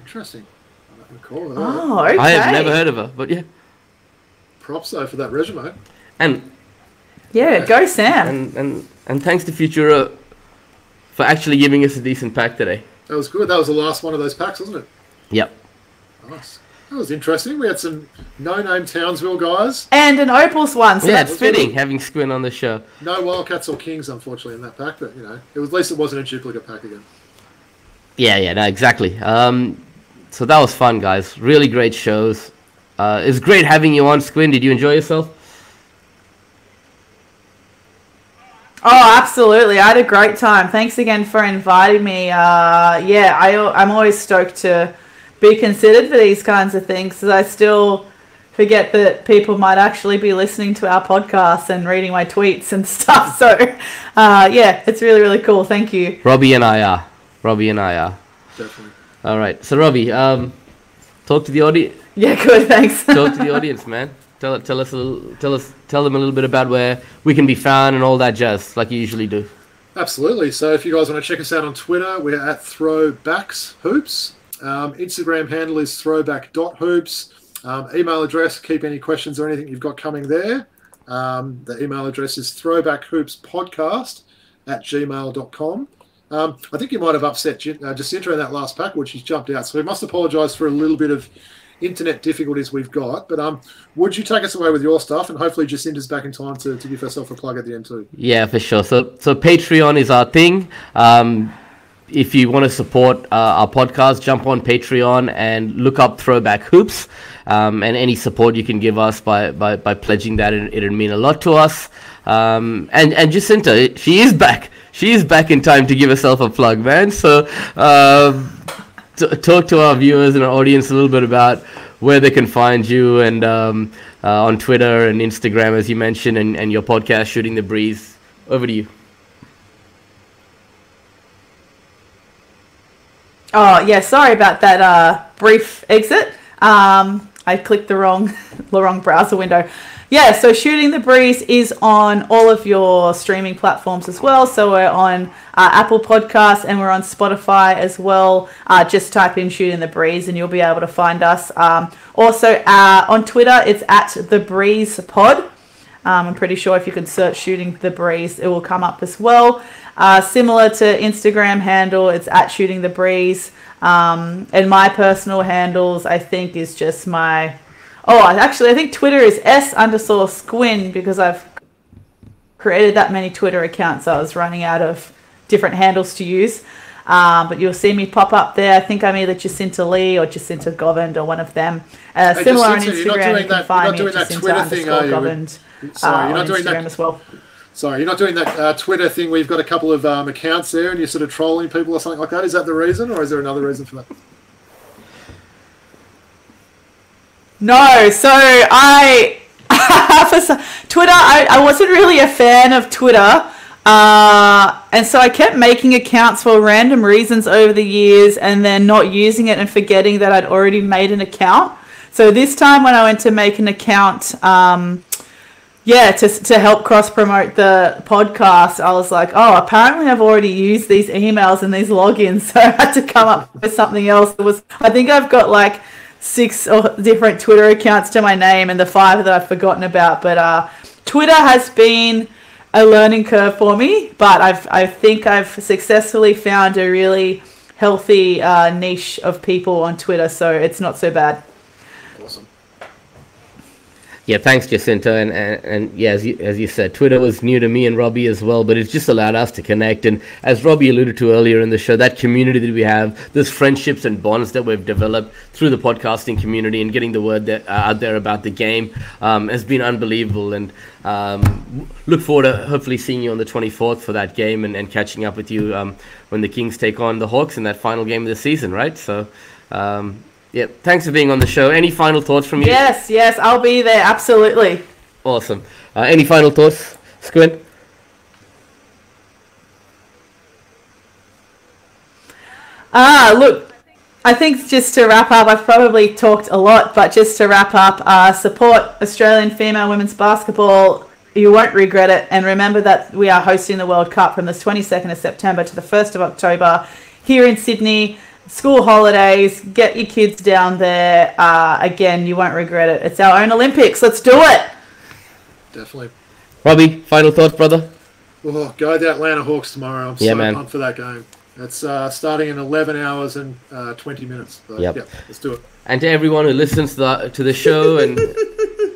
Interesting. Cool. Oh, okay. I have never heard of her, but yeah. Props though for that resume. And yeah, go Sam. And thanks to Futura for actually giving us a decent pack today. That was good. That was the last one of those packs, wasn't it? Yep. Nice. That was interesting. We had some no-name Townsville guys. And an Opals one. So yeah, that's it's fitting good. having Squin on the show. No Wildcats or Kings, unfortunately, in that pack, but you know, at least it wasn't a duplicate pack again. Yeah, no, exactly. So that was fun, guys. Really great shows. It's great having you on, Squin. Did you enjoy yourself? Oh, absolutely. I had a great time. Thanks again for inviting me. I'm always stoked to be considered for these kinds of things, because I still forget that people might actually be listening to our podcast and reading my tweets and stuff. So, it's really, really cool. Thank you. Robbie and I are. Definitely. All right. So, Robbie, talk to the audience. Yeah, good. Thanks. Talk to the audience, man. Tell them a little bit about where we can be found and all that jazz, like you usually do. Absolutely. So if you guys want to check us out on Twitter, we're at Throwbacks Hoops. Instagram handle is throwback.hoops. Email address, keep any questions or anything you've got coming there. The email address is throwbackhoopspodcast@gmail.com. I think you might have upset Jacinta in that last pack, which she's jumped out. So we must apologise for a little bit of internet difficulties we've got. But would you take us away with your stuff? And hopefully Jacinta's back in time to give herself a plug at the end too. Yeah, for sure. So Patreon is our thing. If you want to support our podcast, jump on Patreon and look up Throwback Hoops. And any support you can give us by pledging that, it'd mean a lot to us. And Jacinta, she is back. She is back in time to give herself a plug, man. So talk to our viewers and our audience a little bit about where they can find you, and on Twitter and Instagram, as you mentioned, and your podcast, Shooting the Breeze. Over to you. Oh, yeah, sorry about that brief exit. I clicked the wrong browser window. Yeah, so Shooting the Breeze is on all of your streaming platforms as well. So we're on Apple Podcasts and we're on Spotify as well. Just type in Shooting the Breeze and you'll be able to find us. Also on Twitter, it's @TheBreezePod. I'm pretty sure if you can search Shooting the Breeze, it will come up as well. Similar to Instagram handle, it's @ShootingTheBreeze. And my personal handles, I think, is just my... I think Twitter is S_Squin, because I've created that many Twitter accounts. So I was running out of different handles to use. But you'll see me pop up there. I think I'm either Jacinta Lee or Jacinta Govind or one of them. Similar on Instagram, you can find me at Jacinta_Govind on Instagram as well. Sorry, you're not doing that Twitter thing where you've got a couple of accounts there and you're sort of trolling people or something like that? Is that the reason, or is there another reason for that? No, so Twitter, I wasn't really a fan of Twitter, and so I kept making accounts for random reasons over the years and then not using it and forgetting that I'd already made an account. So this time when I went to make an account, to help cross-promote the podcast, I was like, oh, apparently I've already used these emails and these logins, so I had to come up with something else. I think I've got like 6 different Twitter accounts to my name and the 5 that I've forgotten about. But Twitter has been a learning curve for me, but I think I've successfully found a really healthy niche of people on Twitter, so it's not so bad. Awesome. Yeah, thanks, Jacinta. And yeah, as you said, Twitter was new to me and Robbie as well, but it's just allowed us to connect. And as Robbie alluded to earlier in the show, that community that we have, those friendships and bonds that we've developed through the podcasting community and getting the word out there about the game has been unbelievable. And look forward to hopefully seeing you on the 24th for that game and catching up with you when the Kings take on the Hawks in that final game of the season, right? So... yeah, thanks for being on the show. Any final thoughts from you? Yes, I'll be there, absolutely. Awesome. Any final thoughts, Squint? Look, I think just to wrap up, I've probably talked a lot, but just to wrap up, support Australian female women's basketball. You won't regret it. And remember that we are hosting the World Cup from the 22nd of September to the 1st of October here in Sydney. School holidays, get your kids down there. Again, you won't regret it. It's our own Olympics. Let's do it. Definitely. Robbie, final thoughts, brother? Oh, go the Atlanta Hawks tomorrow. I'm so pumped for that game. It's starting in 11 hours and 20 minutes. So, yep, let's do it. And to everyone who listens to the show and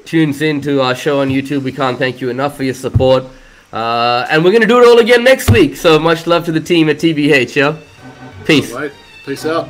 tunes in to our show on YouTube, we can't thank you enough for your support. And we're going to do it all again next week. So much love to the team at TBH, yo. Peace. All right. Peace out.